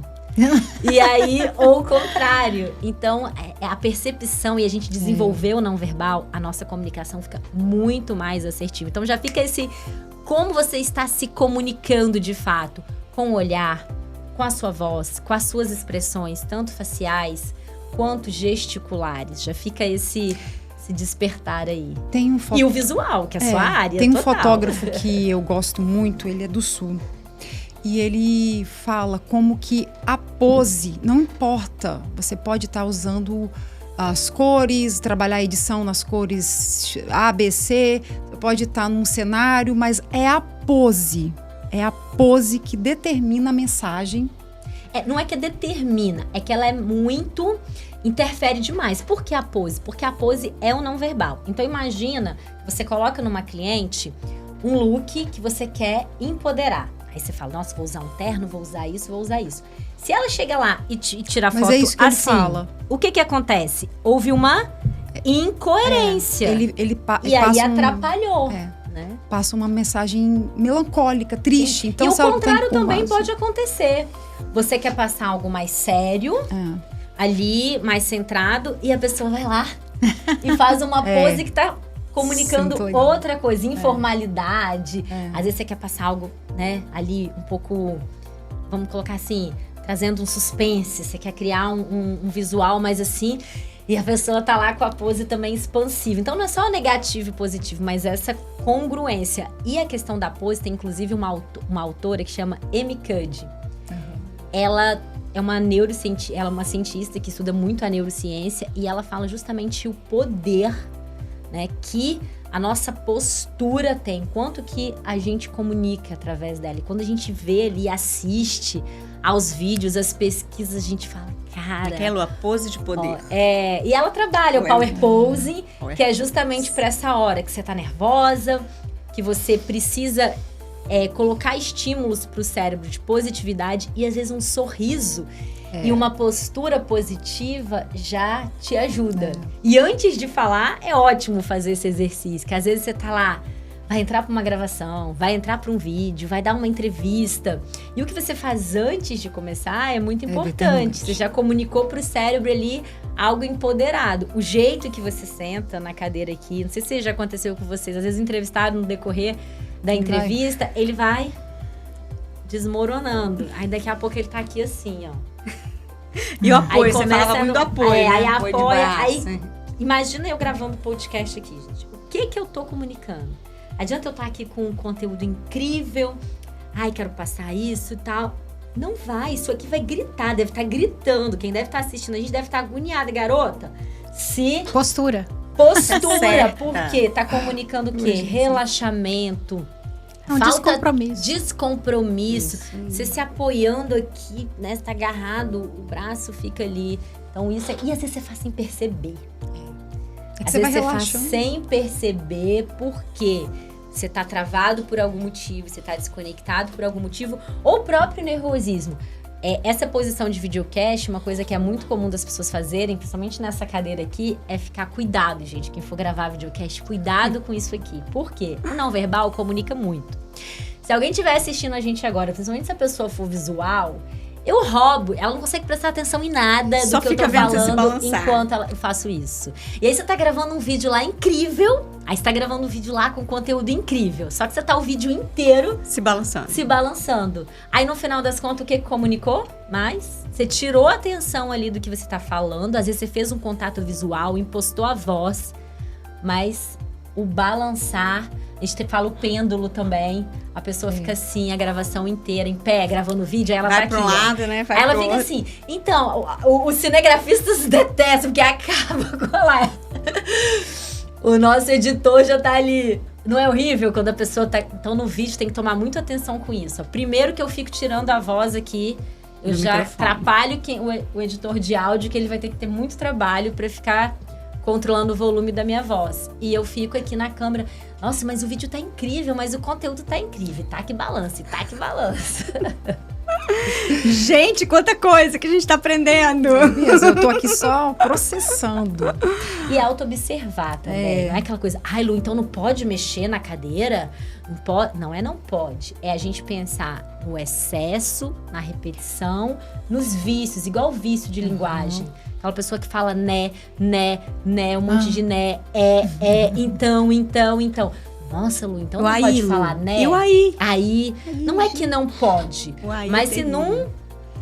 E aí, ou o contrário. Então, a percepção e a gente desenvolver o não verbal, a nossa comunicação fica muito mais assertiva. Então já fica como você está se comunicando de fato, com o olhar, com a sua voz, com as suas expressões, tanto faciais quanto gesticulares. Já fica esse despertar aí. E o visual, que é a sua área. Tem um total. fotógrafo que eu gosto muito, ele é do Sul. E ele fala como que a pose, não importa, você pode estar usando as cores, trabalhar a edição nas cores A, B, C, pode estar num cenário, mas é a pose. É a pose que determina a mensagem. Não é que determina, é que ela é muito... interfere demais. Por que a pose? Porque a pose é o não verbal. Então imagina, você coloca numa cliente um look que você quer empoderar. Aí você fala, nossa, vou usar um terno, vou usar isso, vou usar isso. Se ela chega lá e tira foto Mas é isso que assim, ele fala. O que acontece? Houve uma incoerência. E aí atrapalhou. Né? Passa uma mensagem melancólica, triste. Sim. Então, e o contrário também base. pode acontecer. Você quer passar algo mais sério, ali, mais centrado, e a pessoa vai lá e faz uma pose que tá comunicando outra coisa, informalidade. Às vezes você quer passar algo, né, ali um pouco, vamos colocar assim, trazendo um suspense, você quer criar um visual mais assim, e a pessoa tá lá com a pose também expansiva. Então não é só negativo e positivo, mas essa congruência. E a questão da pose tem inclusive uma autora que chama Amy Cuddy. Ela é uma neurocientista, ela é uma cientista que estuda muito a neurociência e ela fala justamente o poder, né, que a nossa postura tem, quanto que a gente comunica através dela. E quando a gente vê ali, assiste aos vídeos, às pesquisas, a gente fala, cara... Aquela pose de poder. E ela trabalha o Power Pose, que é justamente para essa hora que você tá nervosa, que você precisa colocar estímulos pro cérebro de positividade e às vezes um sorriso e uma postura positiva já te ajuda. E antes de falar, é ótimo fazer esse exercício, que às vezes você tá lá, vai entrar para uma gravação, vai entrar para um vídeo, vai dar uma entrevista. E o que você faz antes de começar é muito importante. Você já comunicou pro cérebro ali algo empoderado. O jeito que você senta na cadeira aqui, não sei se já aconteceu com vocês, às vezes entrevistado no decorrer da entrevista, ele vai desmoronando. Aí daqui a pouco ele tá aqui assim, ó. E o apoio, aí você falava muito do apoio, né? Aí apoio apoia, aí imagina eu gravando podcast aqui, gente. O que eu tô comunicando? Adianta eu estar aqui com um conteúdo incrível, ai, quero passar isso e tal. Não vai, isso aqui vai gritar, deve estar gritando. Quem deve estar assistindo a gente deve estar agoniada, garota. Postura, porque tá comunicando o quê? Relaxamento. Descompromisso. Você se apoiando aqui, né? Você tá agarrado, o braço fica ali. Então isso e às vezes você faz sem perceber. Às vezes você faz sem perceber porque você tá travado por algum motivo, você tá desconectado por algum motivo, ou o próprio nervosismo. Essa posição de videocast, uma coisa que é muito comum das pessoas fazerem, principalmente nessa cadeira aqui, é ficar cuidado, gente. Quem for gravar videocast, cuidado com isso aqui. Por quê? O não verbal comunica muito. Se alguém estiver assistindo a gente agora, principalmente se a pessoa for visual, eu roubo, ela não consegue prestar atenção em nada do que eu tô falando enquanto eu faço isso. E aí você tá gravando um vídeo lá incrível, aí você tá gravando um vídeo lá com conteúdo incrível, só que você tá o vídeo inteiro se balançando. Aí no final das contas, o que comunicou? Mas você tirou a atenção ali do que você tá falando, às vezes você fez um contato visual, impostou a voz, mas o balançar. A gente fala o pêndulo também. A pessoa fica assim, a gravação inteira, em pé, gravando o vídeo, aí ela Vai tá pra aqui. um ó. lado, né? Vai Aí ela pro fica outro. assim. Então, os cinegrafistas detestam, porque acaba com a O nosso editor já tá ali. Não é horrível quando a pessoa tá... Então, no vídeo tem que tomar muita atenção com isso. Ó. Primeiro que eu fico tirando a voz aqui, eu Do já microfone. atrapalho o editor de áudio, que ele vai ter que ter muito trabalho pra ficar controlando o volume da minha voz. E eu fico aqui na câmera, nossa, mas o vídeo tá incrível, mas o conteúdo tá incrível. Tá que balança, tá que balança. Gente, quanta coisa que a gente tá aprendendo. Mesmo, eu tô aqui só processando. E auto-observar também. Não é aquela coisa, ai, Lu, então não pode mexer na cadeira? Não pode. Não pode. É a gente pensar no excesso, na repetição, nos vícios, igual o vício de linguagem. Aquela pessoa que fala né, um monte de né, então. Nossa, Lu, então não pode falar né? E o aí? Aí, não é que não pode. O aí Mas é se terrível.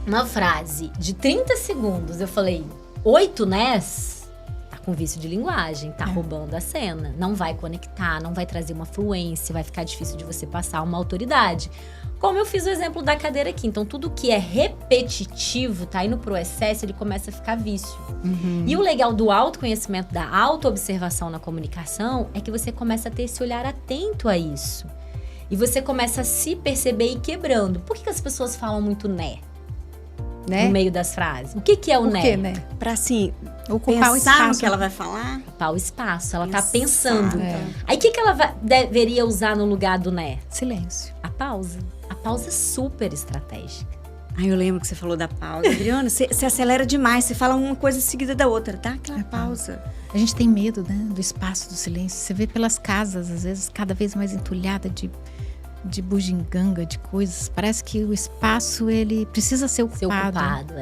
numa frase de 30 segundos eu falei 8 nés, tá com vício de linguagem, tá roubando a cena. Não vai conectar, não vai trazer uma fluência, vai ficar difícil de você passar uma autoridade. Como eu fiz o exemplo da cadeira aqui. Então, tudo que é repetitivo, tá indo pro excesso, ele começa a ficar vício. E o legal do autoconhecimento, da autoobservação na comunicação, é que você começa a ter esse olhar atento a isso. E você começa a se perceber e ir quebrando. Por que as pessoas falam muito né? No meio das frases? O que é o Por né? quê, né? Pra assim, Ocupar o pensar no espaço. que ela vai falar. Ocupar o espaço. Ela tá Pensar. pensando. É. Aí, o que ela deveria usar no lugar do né? Silêncio. A pausa. A pausa é super estratégica. Ai, eu lembro que você falou da pausa. Adriana, você acelera demais. Você fala uma coisa seguida da outra, tá? Aquela pausa. A gente tem medo, né, do espaço, do silêncio. Você vê pelas casas, às vezes, cada vez mais entulhada de bugiganga, de coisas. Parece que o espaço, ele precisa ser Ser ocupado, ocupado,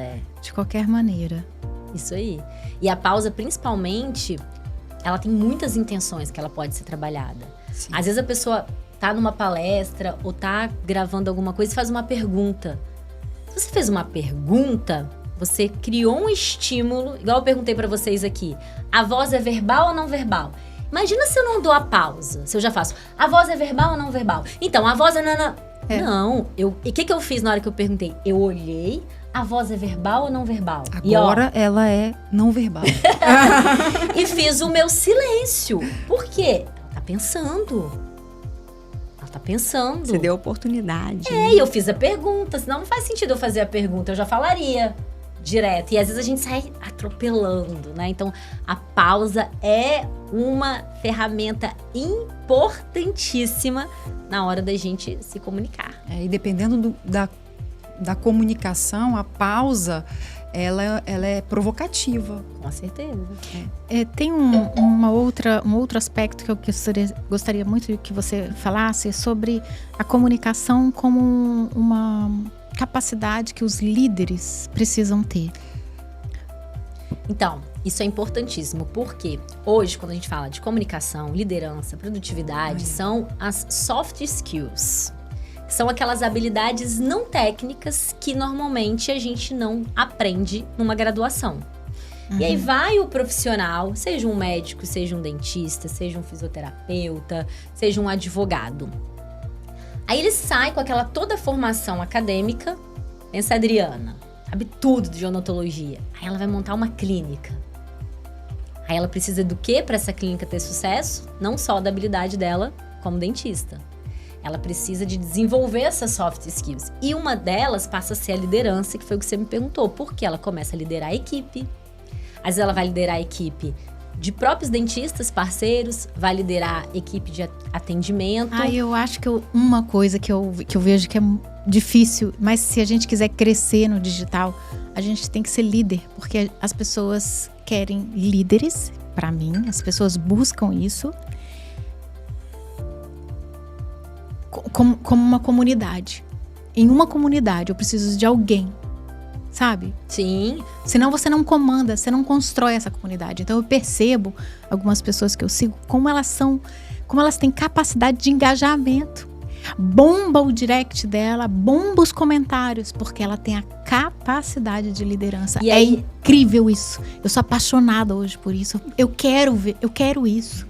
de qualquer maneira. Isso aí. E a pausa, principalmente, ela tem muitas intenções que ela pode ser trabalhada. Sim. Às vezes a pessoa tá numa palestra ou tá gravando alguma coisa e faz uma pergunta. Se você fez uma pergunta, você criou um estímulo, igual eu perguntei pra vocês aqui. A voz é verbal ou não verbal? Imagina se eu não dou a pausa, se eu já faço. A voz é verbal ou não verbal? Então, a voz é... Não, e o que eu fiz na hora que eu perguntei? Eu olhei, a voz é verbal ou não verbal? Agora ela é não verbal. E fiz o meu silêncio. Por quê? Ela tá pensando. Ela tá pensando. Você deu oportunidade. E eu fiz a pergunta, senão não faz sentido eu fazer a pergunta, eu já falaria direto. E às vezes a gente sai atropelando, né? Então, a pausa é uma ferramenta importantíssima na hora da gente se comunicar. E dependendo da comunicação, a pausa, ela é provocativa. Com certeza. Tem um outro aspecto que eu gostaria muito de que você falasse sobre a comunicação como uma capacidade que os líderes precisam ter. Então, isso é importantíssimo, porque hoje, quando a gente fala de comunicação, liderança, produtividade, são as soft skills. São aquelas habilidades não técnicas que normalmente a gente não aprende numa graduação. E aí vai o profissional, seja um médico, seja um dentista, seja um fisioterapeuta, seja um advogado. Aí ele sai com aquela toda formação acadêmica, pensa a Adriana, sabe tudo de odontologia. Aí ela vai montar uma clínica. Aí ela precisa do quê para essa clínica ter sucesso? Não só da habilidade dela como dentista. Ela precisa de desenvolver essas soft skills. E uma delas passa a ser a liderança, que foi o que você me perguntou. Porque ela começa a liderar a equipe. Às vezes ela vai liderar a equipe de próprios dentistas, parceiros, vai liderar a equipe de atendimento. Eu acho que uma coisa que eu vejo que é difícil, mas se a gente quiser crescer no digital, a gente tem que ser líder, porque as pessoas querem líderes, para mim, as pessoas buscam isso como uma comunidade. Em uma comunidade, eu preciso de alguém, sabe? Sim. Senão você não comanda, você não constrói essa comunidade. Então eu percebo algumas pessoas que eu sigo, como elas têm capacidade de engajamento. Bomba o direct dela, bomba os comentários, porque ela tem a capacidade de liderança. E é aí... incrível isso. Eu sou apaixonada hoje por isso. Eu quero isso.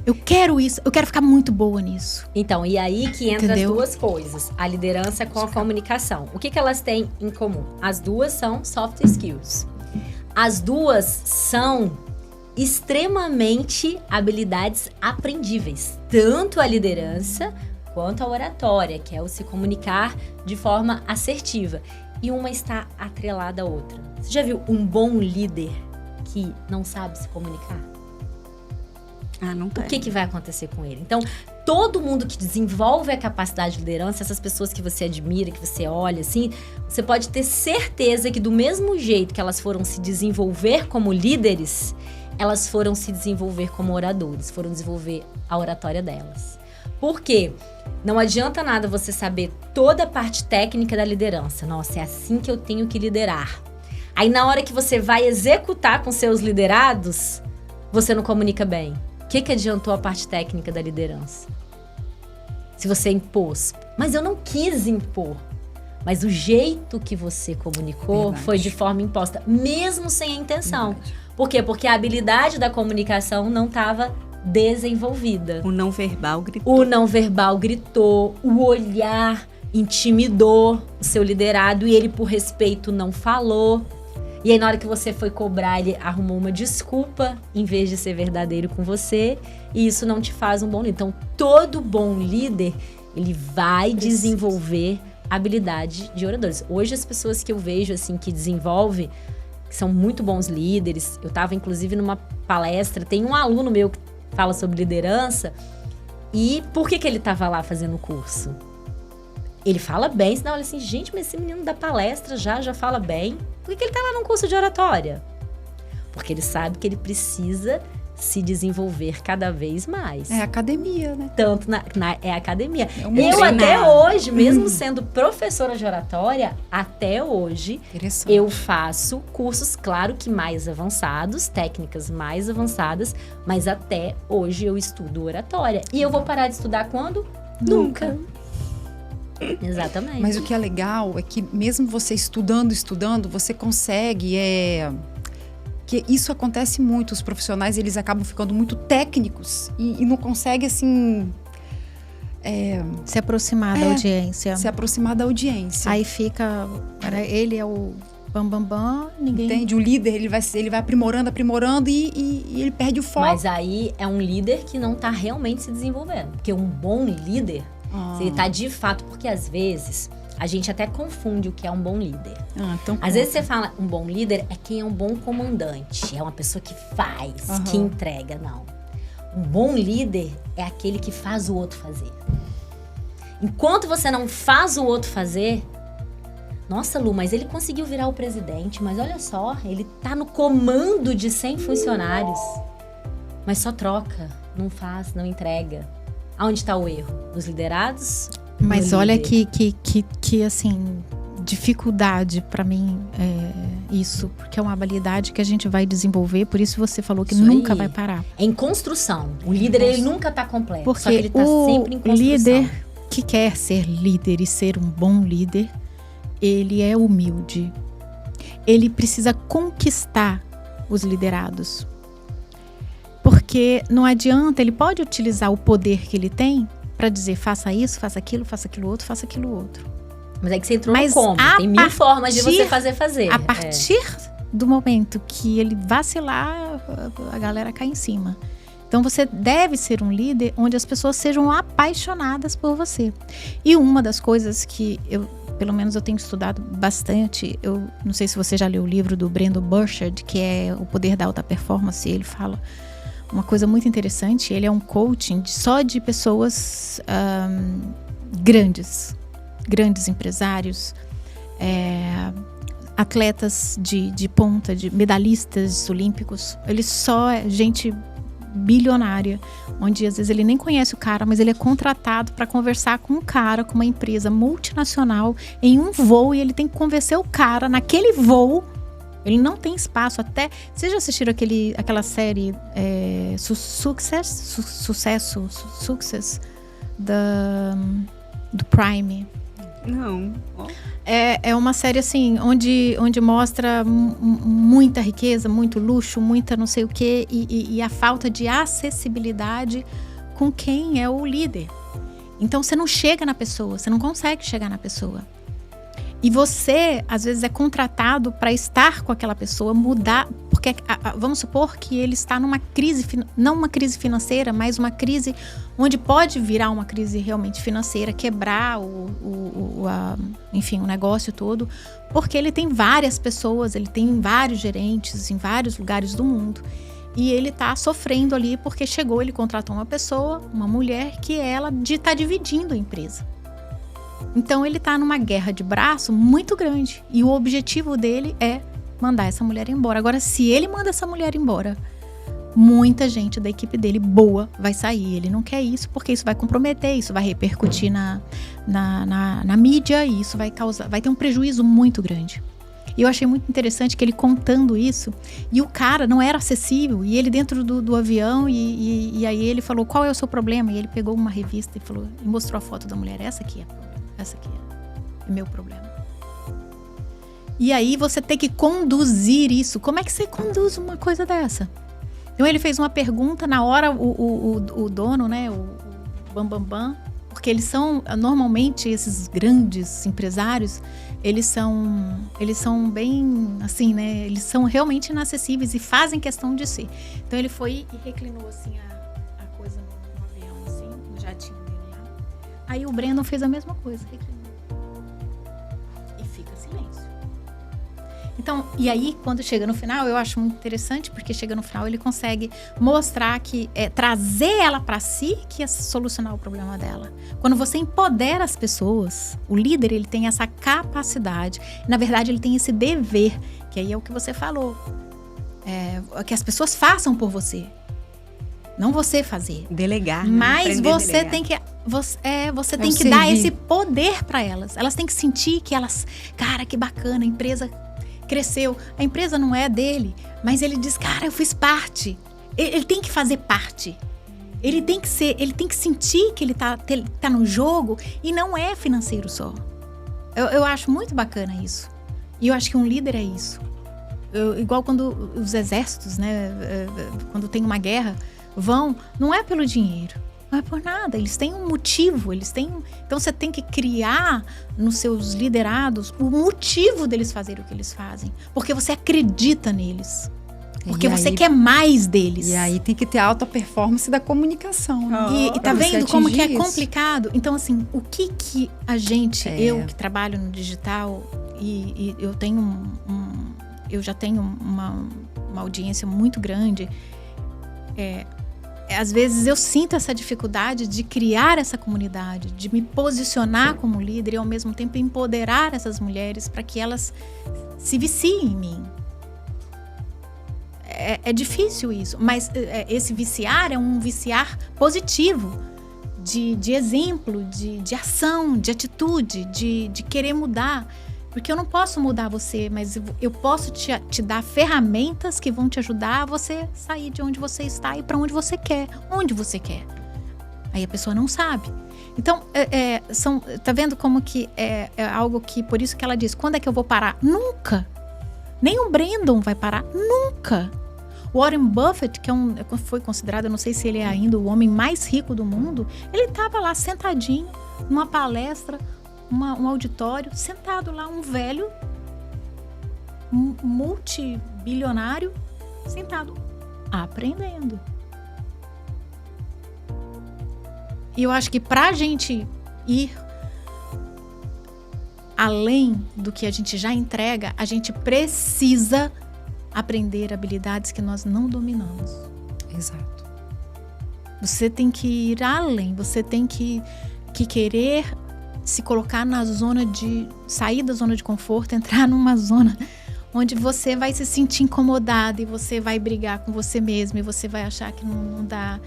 Eu quero isso, eu quero ficar muito boa nisso. Então, e aí que entra Entendeu? as duas coisas. A liderança com a comunicação. O que elas têm em comum? As duas são soft skills. As duas são extremamente habilidades aprendíveis. Tanto a liderança quanto a oratória, que é o se comunicar de forma assertiva. E uma está atrelada à outra. Você já viu um bom líder que não sabe se comunicar? Não tem. O que vai acontecer com ele? Então, todo mundo que desenvolve a capacidade de liderança, essas pessoas que você admira, que você olha assim, você pode ter certeza que do mesmo jeito que elas foram se desenvolver como líderes, elas foram se desenvolver como oradores, foram desenvolver a oratória delas. Por quê? Não adianta nada você saber toda a parte técnica da liderança. Nossa, é assim que eu tenho que liderar. Aí, na hora que você vai executar com seus liderados, você não comunica bem. O que adiantou a parte técnica da liderança? Se você impôs. Mas eu não quis impor. Mas o jeito que você comunicou foi de forma imposta, mesmo sem a intenção. Por quê? Porque a habilidade da comunicação não estava desenvolvida. O não verbal gritou. O não verbal gritou, o olhar intimidou o seu liderado e ele, por respeito, não falou. E aí, na hora que você foi cobrar, ele arrumou uma desculpa em vez de ser verdadeiro com você. E isso não te faz um bom líder. Então, todo bom líder, ele vai desenvolver habilidade de oradores. Hoje, as pessoas que eu vejo, assim, que desenvolvem, que são muito bons líderes. Eu estava, inclusive, numa palestra. Tem um aluno meu que fala sobre liderança. E por que ele estava lá fazendo o curso? Ele fala bem, senão olha assim, gente, mas esse menino da palestra já fala bem. Por que ele tá lá num curso de oratória? Porque ele sabe que ele precisa se desenvolver cada vez mais. É academia, né? Tanto é academia. Eu até hoje, mesmo sendo professora de oratória, até hoje, eu faço cursos, claro que mais avançados, técnicas mais avançadas, mas até hoje eu estudo oratória. E eu vou parar de estudar quando? Nunca. Exatamente. Mas o que é legal é que mesmo você estudando, você consegue... que isso acontece muito, os profissionais eles acabam ficando muito técnicos e não conseguem, assim... se aproximar da audiência. Se aproximar da audiência. Aí fica... Ele é o bam, ninguém... Entende? O líder, ele vai aprimorando e ele perde o foco. Mas aí é um líder que não está realmente se desenvolvendo. Porque um bom líder... Se ele tá de fato, porque às vezes a gente até confunde o que é um bom líder. Então às vezes você fala, um bom líder é quem é um bom comandante, é uma pessoa que faz, que entrega, não. Um bom líder é aquele que faz o outro fazer. Enquanto você não faz o outro fazer, nossa, Lu, mas ele conseguiu virar o presidente, mas olha só, ele tá no comando de 100 funcionários, mas só troca, não faz, não entrega. Aonde está o erro? Nos liderados? Mas olha que assim, dificuldade para mim isso, porque é uma habilidade que a gente vai desenvolver, por isso você falou que isso nunca aí vai parar. É em construção. O líder, ele nunca tá completo, porque só que ele tá sempre em construção. O líder que quer ser líder e ser um bom líder, ele é humilde. Ele precisa conquistar os liderados. Porque não adianta, ele pode utilizar o poder que ele tem para dizer faça isso, faça aquilo outro, faça aquilo outro. Mas é que você entrou no como. Tem 1000 formas de você fazer. A partir do momento que ele vacilar, a galera cai em cima. Então você deve ser um líder onde as pessoas sejam apaixonadas por você. E uma das coisas que pelo menos eu tenho estudado bastante, eu não sei se você já leu o livro do Brendon Burchard, que é O Poder da Alta Performance, ele fala uma coisa muito interessante. Ele é um coaching só de pessoas grandes empresários, atletas de ponta, de medalhistas olímpicos. Ele só é gente bilionária, onde às vezes ele nem conhece o cara, mas ele é contratado para conversar com um cara, com uma empresa multinacional em um voo, e ele tem que convencer o cara naquele voo. Ele não tem espaço até... Vocês já assistiram aquela série Success do Prime? Não. É uma série, assim, onde mostra muita riqueza, muito luxo, muita não sei o quê, e a falta de acessibilidade com quem é o líder. Então, você não chega na pessoa, você não consegue chegar na pessoa. E você, às vezes, é contratado para estar com aquela pessoa, mudar, porque vamos supor que ele está numa crise, não uma crise financeira, mas uma crise onde pode virar uma crise realmente financeira, quebrar enfim, o negócio todo, porque ele tem várias pessoas, ele tem vários gerentes em vários lugares do mundo. E ele está sofrendo ali porque ele contratou uma pessoa, uma mulher, que ela está dividindo a empresa. Então ele está numa guerra de braço muito grande. E o objetivo dele é mandar essa mulher embora. Agora, se ele manda essa mulher embora, muita gente da equipe dele boa vai sair. Ele não quer isso porque isso vai comprometer, isso vai repercutir na mídia e isso vai ter um prejuízo muito grande. E eu achei muito interessante que ele contando isso, e o cara não era acessível, e ele dentro do avião, e aí ele falou, qual é o seu problema? E ele pegou uma revista e mostrou a foto da mulher, essa aqui é meu problema. E aí você tem que conduzir isso. Como é que você conduz uma coisa dessa? Então ele fez uma pergunta, na hora o dono, né, o Bambambam, porque eles são, normalmente, esses grandes empresários, eles são bem, assim, né, eles são realmente inacessíveis e fazem questão de ser. Então ele foi e reclinou, assim, a coisa no avião, assim, no jatinho dele lá. Aí o Brandon fez a mesma coisa, reclinou. E fica silêncio. Então, e aí, quando chega no final, eu acho muito interessante, porque chega no final, ele consegue mostrar que, trazer ela para si, que é solucionar o problema dela. Quando você empodera as pessoas, o líder, ele tem essa capacidade, na verdade, ele tem esse dever, que aí é o que você falou, que as pessoas façam por você, não você fazer. Delegar. Mas você tem que... Você tem que dar esse poder para elas. Elas têm que sentir que elas... Cara, que bacana, a empresa cresceu. A empresa não é dele, mas ele diz, cara, eu fiz parte. Ele tem que fazer parte. Ele tem que sentir que ele tá no jogo e não é financeiro só. Eu acho muito bacana isso. E eu acho que um líder é isso. Igual quando os exércitos, né, quando tem uma guerra, não é pelo dinheiro, não é por nada, eles têm um motivo, então você tem que criar nos seus liderados o motivo deles fazerem o que eles fazem, porque você acredita neles, porque você quer mais deles. E aí tem que ter alta performance da comunicação. E tá vendo como que é complicado? Então, assim, o que a gente, eu que trabalho no digital, e eu tenho eu já tenho uma audiência muito grande, às vezes eu sinto essa dificuldade de criar essa comunidade, de me posicionar como líder e ao mesmo tempo empoderar essas mulheres para que elas se viciem em mim. É difícil isso, mas esse viciar é um viciar positivo, de exemplo, de ação, de atitude, de querer mudar. Porque eu não posso mudar você, mas eu posso te dar ferramentas que vão te ajudar a você sair de onde você está e para onde você quer. Onde você quer. Aí a pessoa não sabe. Então, tá vendo como que é algo que, por isso que ela diz, quando é que eu vou parar? Nunca. Nem o Brandon vai parar. Nunca. Warren Buffett, que foi considerado, eu não sei se ele é ainda o homem mais rico do mundo, ele estava lá sentadinho, numa palestra, um auditório, sentado lá, um velho, multibilionário, sentado, aprendendo. E eu acho que pra gente ir além do que a gente já entrega, a gente precisa aprender habilidades que nós não dominamos. Exato. Você tem que ir além, você tem que querer se colocar na zona sair da zona de conforto, entrar numa zona onde você vai se sentir incomodado e você vai brigar com você mesmo e você vai achar que não dá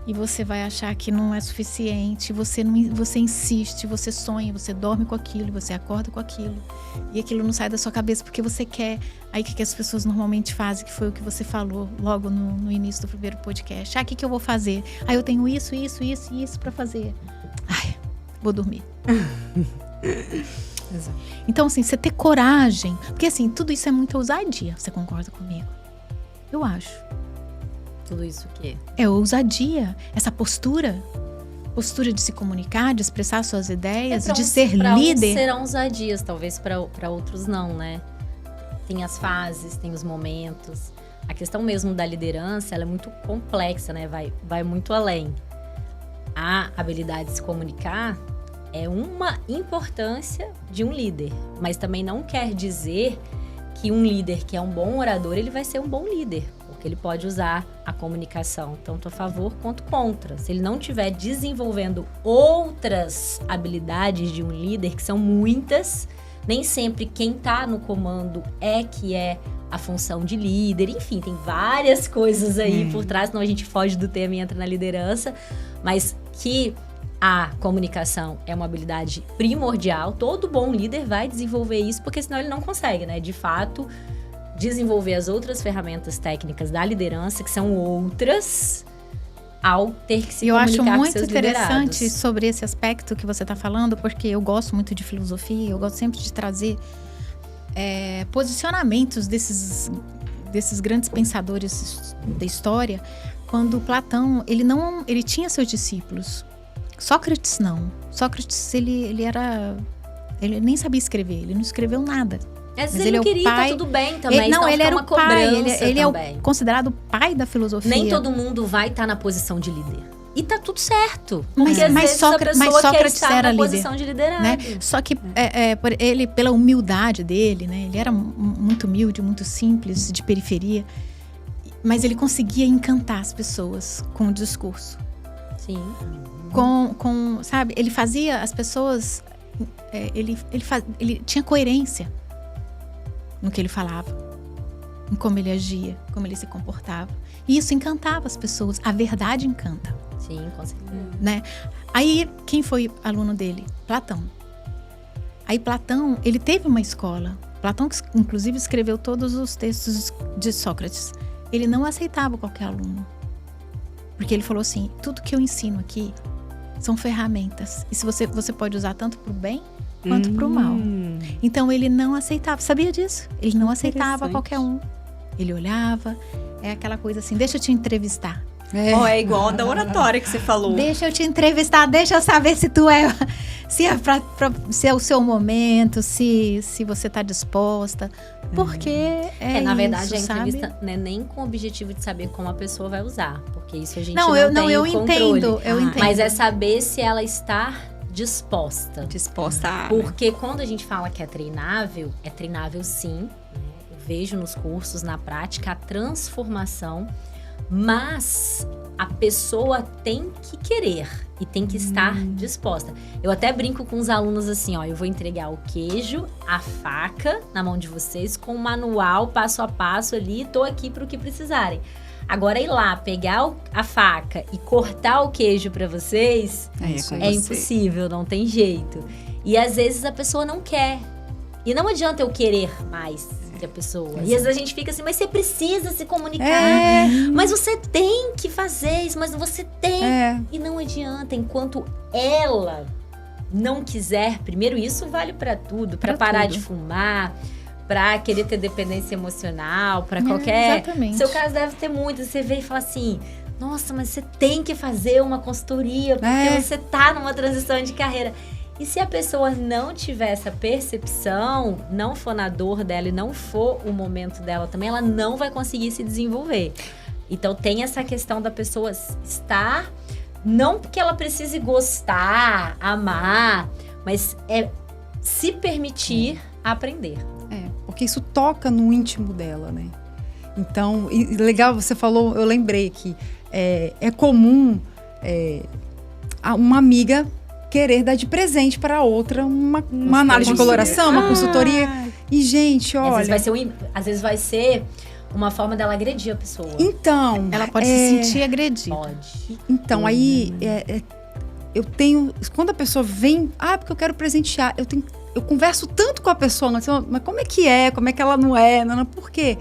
e você vai achar que não é suficiente, você insiste, você sonha, você dorme com aquilo, você acorda com aquilo e aquilo não sai da sua cabeça porque você quer. Aí o que as pessoas normalmente fazem, que foi o que você falou logo no início do primeiro podcast, o que eu vou fazer? Eu tenho isso pra fazer. Vou dormir. Exato. Então, assim, você ter coragem. Porque, assim, tudo isso é muita ousadia. Você concorda comigo? Eu acho. Tudo isso o quê? É ousadia. Essa postura. Postura de se comunicar, de expressar suas ideias, de ser pra líder. Uns serão usadias, talvez para outros não, né? Tem as fases, tem os momentos. A questão mesmo da liderança, ela é muito complexa, né? Vai muito além. A habilidade de se comunicar é uma importância de um líder, mas também não quer dizer que um líder que é um bom orador, ele vai ser um bom líder, porque ele pode usar a comunicação tanto a favor quanto contra. Se ele não estiver desenvolvendo outras habilidades de um líder, que são muitas, nem sempre quem está no comando que é a função de líder, enfim, tem várias coisas aí por trás, senão a gente foge do tema e entra na liderança, mas que a comunicação é uma habilidade primordial, todo bom líder vai desenvolver isso, porque senão ele não consegue, né? De fato, desenvolver as outras ferramentas técnicas da liderança, que são outras, ao ter que se Eu comunicar acho com muito seus interessante liderados. sobre esse aspecto que você está falando, porque eu gosto muito de filosofia, eu gosto sempre de trazer posicionamentos desses grandes pensadores da história. Quando Platão, ele tinha seus discípulos. Sócrates não. Sócrates, ele nem sabia escrever, ele não escreveu nada. Às vezes Mas ele ele é não o queria, pai- tá tudo bem também, Ele, não, senão ele fica era uma o pai, cobrança ele é também. considerado o pai da filosofia. Nem todo mundo vai estar na posição de líder. E tá tudo certo. Mas- Porque às mas vezes Sócrates- a pessoa quer Sócrates estar era na líder, posição de liderado. Né? Só que ele, pela humildade dele, né? Ele era muito humilde, muito simples, de periferia. Mas ele conseguia encantar as pessoas com o discurso. Sim. Sabe, ele fazia as pessoas... Ele tinha coerência no que ele falava, em como ele agia, como ele se comportava. E isso encantava as pessoas. A verdade encanta, Sim, com certeza. né? Aí, quem foi aluno dele? Platão. Aí Platão, ele teve uma escola. Platão, que inclusive escreveu todos os textos de Sócrates. Ele não aceitava qualquer aluno. Porque ele falou assim, tudo que eu ensino aqui são ferramentas. E se você pode usar tanto para o bem quanto para o mal. Então ele não aceitava. Sabia disso? Ele não aceitava Interessante. qualquer um. Ele olhava, é aquela coisa assim, deixa eu te entrevistar. É igual a da oratória que você falou. Deixa eu te entrevistar, deixa eu saber se tu é, se é o seu momento, se você tá disposta. Porque na verdade, isso, a sabe? entrevista não é nem com o objetivo de saber como a pessoa vai usar. Porque isso a gente Não, não, eu tem o controle. eu entendo. Mas é saber se ela está disposta. Disposta a... Porque quando a gente fala que é treinável sim. Né? Eu vejo nos cursos, na prática, a transformação. Mas a pessoa tem que querer e tem que estar disposta. Eu até brinco com os alunos assim, ó, eu vou entregar o queijo, a faca na mão de vocês com o manual passo a passo ali, tô aqui para o que precisarem. Agora ir lá, pegar a faca e cortar o queijo para vocês é impossível, não tem jeito. E às vezes a pessoa não quer. E não adianta eu querer mais que a pessoa. E às vezes a gente fica assim, mas você precisa se comunicar. Mas você tem que fazer isso, mas você tem. E não adianta, enquanto ela não quiser. Primeiro, isso vale pra tudo. Pra parar de fumar, pra querer ter dependência emocional, pra qualquer... Exatamente. Seu caso deve ter muito. Você vê e fala assim... Nossa, mas você tem que fazer uma consultoria, porque você tá numa transição de carreira. E se a pessoa não tiver essa percepção, não for na dor dela e não for o momento dela também, ela não vai conseguir se desenvolver. Então tem essa questão da pessoa estar, não porque ela precise gostar, amar, mas é se permitir aprender. Porque isso toca no íntimo dela, né? Então, e legal, você falou, eu lembrei que é comum uma amiga querer dar de presente para outra uma análise de coloração, uma consultoria. E, gente, olha... Às vezes vai ser uma forma dela agredir a pessoa. Então... Ela pode se sentir agredida. Pode. Então, aí, eu tenho... Quando a pessoa vem... porque eu quero presentear. Eu converso tanto com a pessoa, mas como é que é? Como é que ela não é? Não, por quê?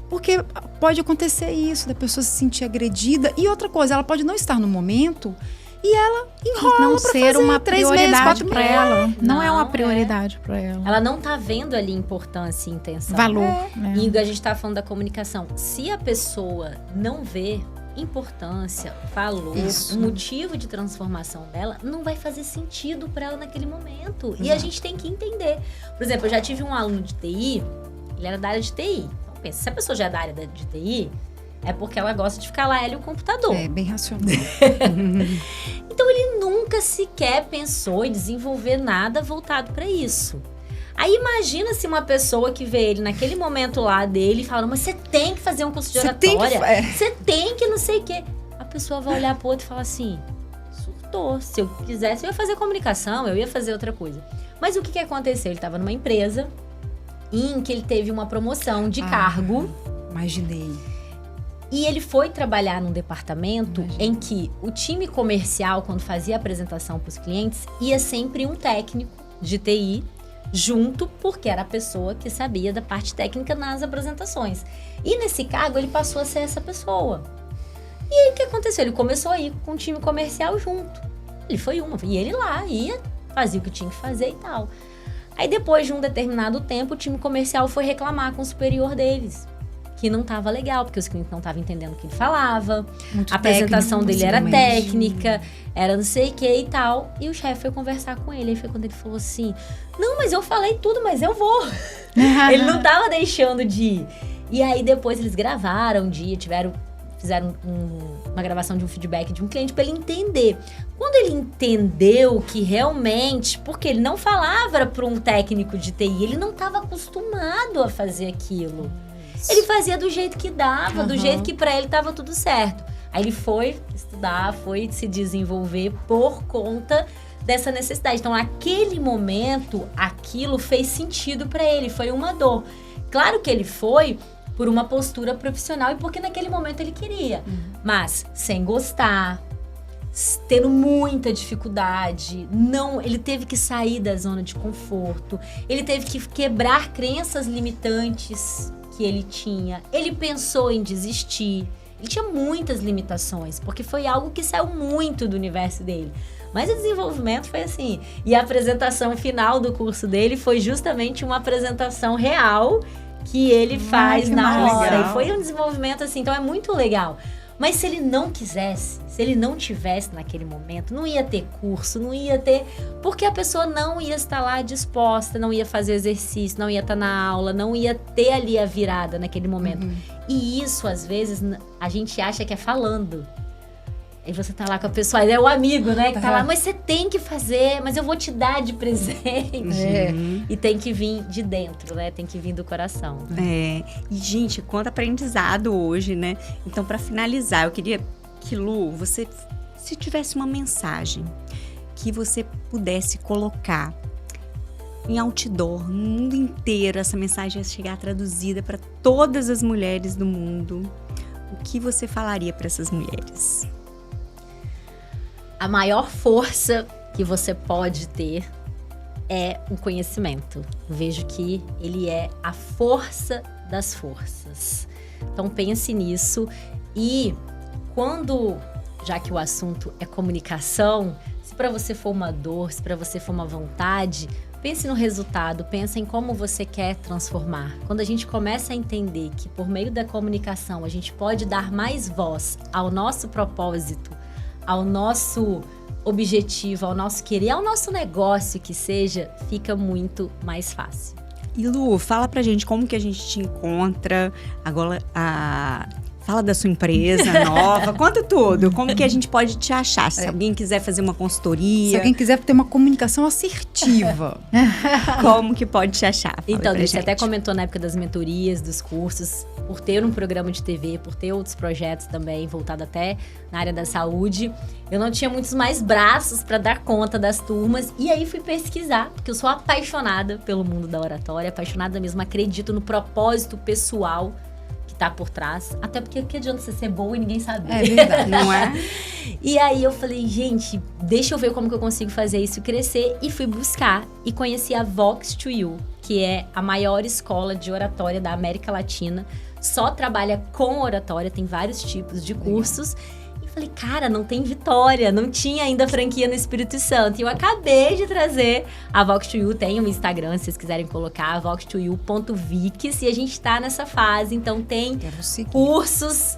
Porque pode acontecer isso, da pessoa se sentir agredida. E outra coisa, ela pode não estar no momento e ela enrola não pra ser fazer uma 3 meses, prioridade 4 para meses. ela. Não é Não, uma prioridade para ela. Ela não tá vendo ali importância e intenção. Valor. né? E a gente tá falando da comunicação. Se a pessoa não vê importância, valor, Isso. o motivo de transformação dela, não vai fazer sentido para ela naquele momento. E a gente tem que entender. Por exemplo, eu já tive um aluno de TI, ele era da área de TI. Então, pensa, se a pessoa já é da área de TI, é porque ela gosta de ficar lá, ela e o computador. É, bem racional. Então, ele nunca sequer pensou em desenvolver nada voltado para isso. Aí imagina se uma pessoa que vê ele naquele momento lá dele e fala, mas você tem que fazer um curso de Você tem que- oratória, você tem que não sei o quê. A pessoa vai olhar pro outro e falar assim, surtou. Se eu quisesse, eu ia fazer comunicação, eu ia fazer outra coisa. Mas o que aconteceu? Ele estava numa empresa em que ele teve uma promoção de cargo. Imaginei. E ele foi trabalhar num departamento Imagina. em que o time comercial, quando fazia a apresentação para os clientes, ia sempre um técnico de TI junto, porque era a pessoa que sabia da parte técnica nas apresentações. E nesse cargo, ele passou a ser essa pessoa. E aí, o que aconteceu? Ele começou a ir com o time comercial junto. Ele foi e ele lá ia, fazia o que tinha que fazer e tal. Aí, depois de um determinado tempo, o time comercial foi reclamar com o superior deles. Que não estava legal, porque os clientes não estavam entendendo o que ele falava. Muito A apresentação técnico, dele era possivelmente. técnica, era não sei o que e tal. E o chefe foi conversar com ele. Aí foi quando ele falou assim, não, mas eu falei tudo, mas eu vou. Ele não tava deixando de ir. E aí depois eles gravaram um dia, fizeram uma gravação de um feedback de um cliente para ele entender. Quando ele entendeu que realmente, porque ele não falava para um técnico de TI, ele não estava acostumado a fazer aquilo. Ele fazia do jeito que dava, do jeito que pra ele tava tudo certo. Aí ele foi estudar, foi se desenvolver por conta dessa necessidade. Então, naquele momento, aquilo fez sentido pra ele, foi uma dor. Claro que ele foi por uma postura profissional e porque naquele momento ele queria. Mas sem gostar, tendo muita dificuldade, ele teve que sair da zona de conforto, ele teve que quebrar crenças limitantes que ele tinha, ele pensou em desistir, ele tinha muitas limitações, porque foi algo que saiu muito do universo dele. Mas o desenvolvimento foi assim, e a apresentação final do curso dele foi justamente uma apresentação real que ele faz que na mais hora, legal. e foi um desenvolvimento assim, então é muito legal. Mas se ele não quisesse, se ele não tivesse naquele momento, não ia ter curso, não ia ter... Porque a pessoa não ia estar lá disposta, não ia fazer exercício, não ia estar na aula, não ia ter ali a virada naquele momento. E isso, às vezes, a gente acha que é falando. Aí você tá lá com a pessoa, é o amigo, né? Que tá lá, mas você tem que fazer, mas eu vou te dar de presente. E tem que vir de dentro, né? Tem que vir do coração. É, e gente, quanto aprendizado hoje, né? Então, para finalizar, eu queria que, Lu, você, se tivesse uma mensagem que você pudesse colocar em outdoor, no mundo inteiro, essa mensagem ia chegar traduzida para todas as mulheres do mundo, o que você falaria para essas mulheres? A maior força que você pode ter é o conhecimento. Eu vejo que ele é a força das forças. Então pense nisso e quando, já que o assunto é comunicação, se para você for uma dor, se para você for uma vontade, pense no resultado, pense em como você quer transformar. Quando a gente começa a entender que por meio da comunicação a gente pode dar mais voz ao nosso propósito, ao nosso objetivo, ao nosso querer, ao nosso negócio que seja, fica muito mais fácil. E Lu, fala pra gente como que a gente te encontra, agora fala da sua empresa nova, conta tudo, como que a gente pode te achar, se alguém quiser fazer uma Se consultoria, alguém quiser ter uma comunicação assertiva. como que pode te achar? Fala Então, pra você até gente. comentou na época das mentorias, dos cursos, por ter um programa de TV, por ter outros projetos também, voltado até na área da saúde. Eu não tinha muitos mais braços para dar conta das turmas. E aí fui pesquisar, porque eu sou apaixonada pelo mundo da oratória, apaixonada mesmo, acredito no propósito pessoal que tá por trás. Até porque que adianta você ser boa e ninguém saber. É verdade. Não é? E aí eu falei, gente, deixa eu ver como que eu consigo fazer isso crescer. E fui buscar e conheci a Vox to You, que é a maior escola de oratória da América Latina. Só trabalha com oratória, tem vários tipos de cursos. E falei, cara, não tem Vitória, não tinha ainda franquia no Espírito Santo. E eu acabei de trazer a Vox2You, tem um Instagram, se vocês quiserem colocar, vox2you.vix, e a gente tá nessa fase, então tem cursos,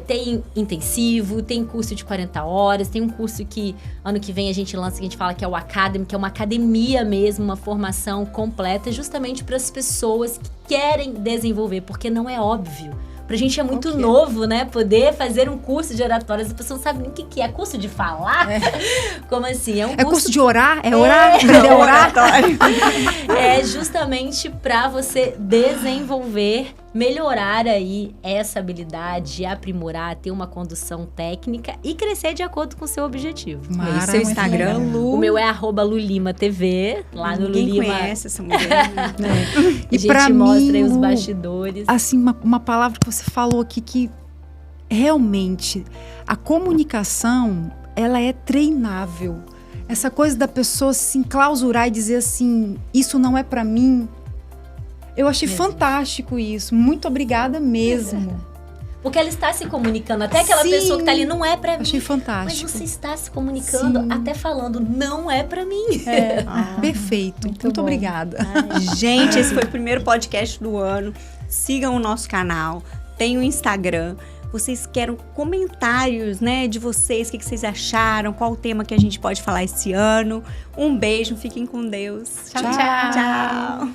tem intensivo, tem curso de 40 horas, tem um curso que ano que vem a gente lança, que a gente fala que é o Academy, que é uma academia mesmo, uma formação completa, justamente para as pessoas que querem desenvolver, porque não é óbvio. Pra gente é muito novo, né? Poder fazer um curso de oratória. As pessoas não sabem nem o que é. Curso de falar? Como assim? É um curso de orar? É orar? Aprender a orar? É justamente pra você desenvolver, melhorar aí essa habilidade, aprimorar, ter uma condução técnica e crescer de acordo com o seu objetivo. E seu Instagram, Lu? O meu é @lulimatv, lá no Ninguém Lulima. conhece essa mulher. E A gente pra mostra mim, aí os bastidores. Assim, uma palavra que você falou aqui que realmente a comunicação, ela é treinável. Essa coisa da pessoa se enclausurar e dizer assim, isso não é pra mim. Eu achei fantástico isso. Muito obrigada mesmo. Porque ela está se comunicando. Até aquela pessoa que tá ali, não é pra mim. Achei fantástico. Mas você está se comunicando, até falando, não é pra mim. Perfeito. Muito obrigada. Gente, esse foi o primeiro podcast do ano. Sigam o nosso canal. Tem o Instagram. Vocês querem comentários, né, de vocês, o que vocês acharam, qual o tema que a gente pode falar esse ano. Um beijo, fiquem com Deus. Tchau. Tchau.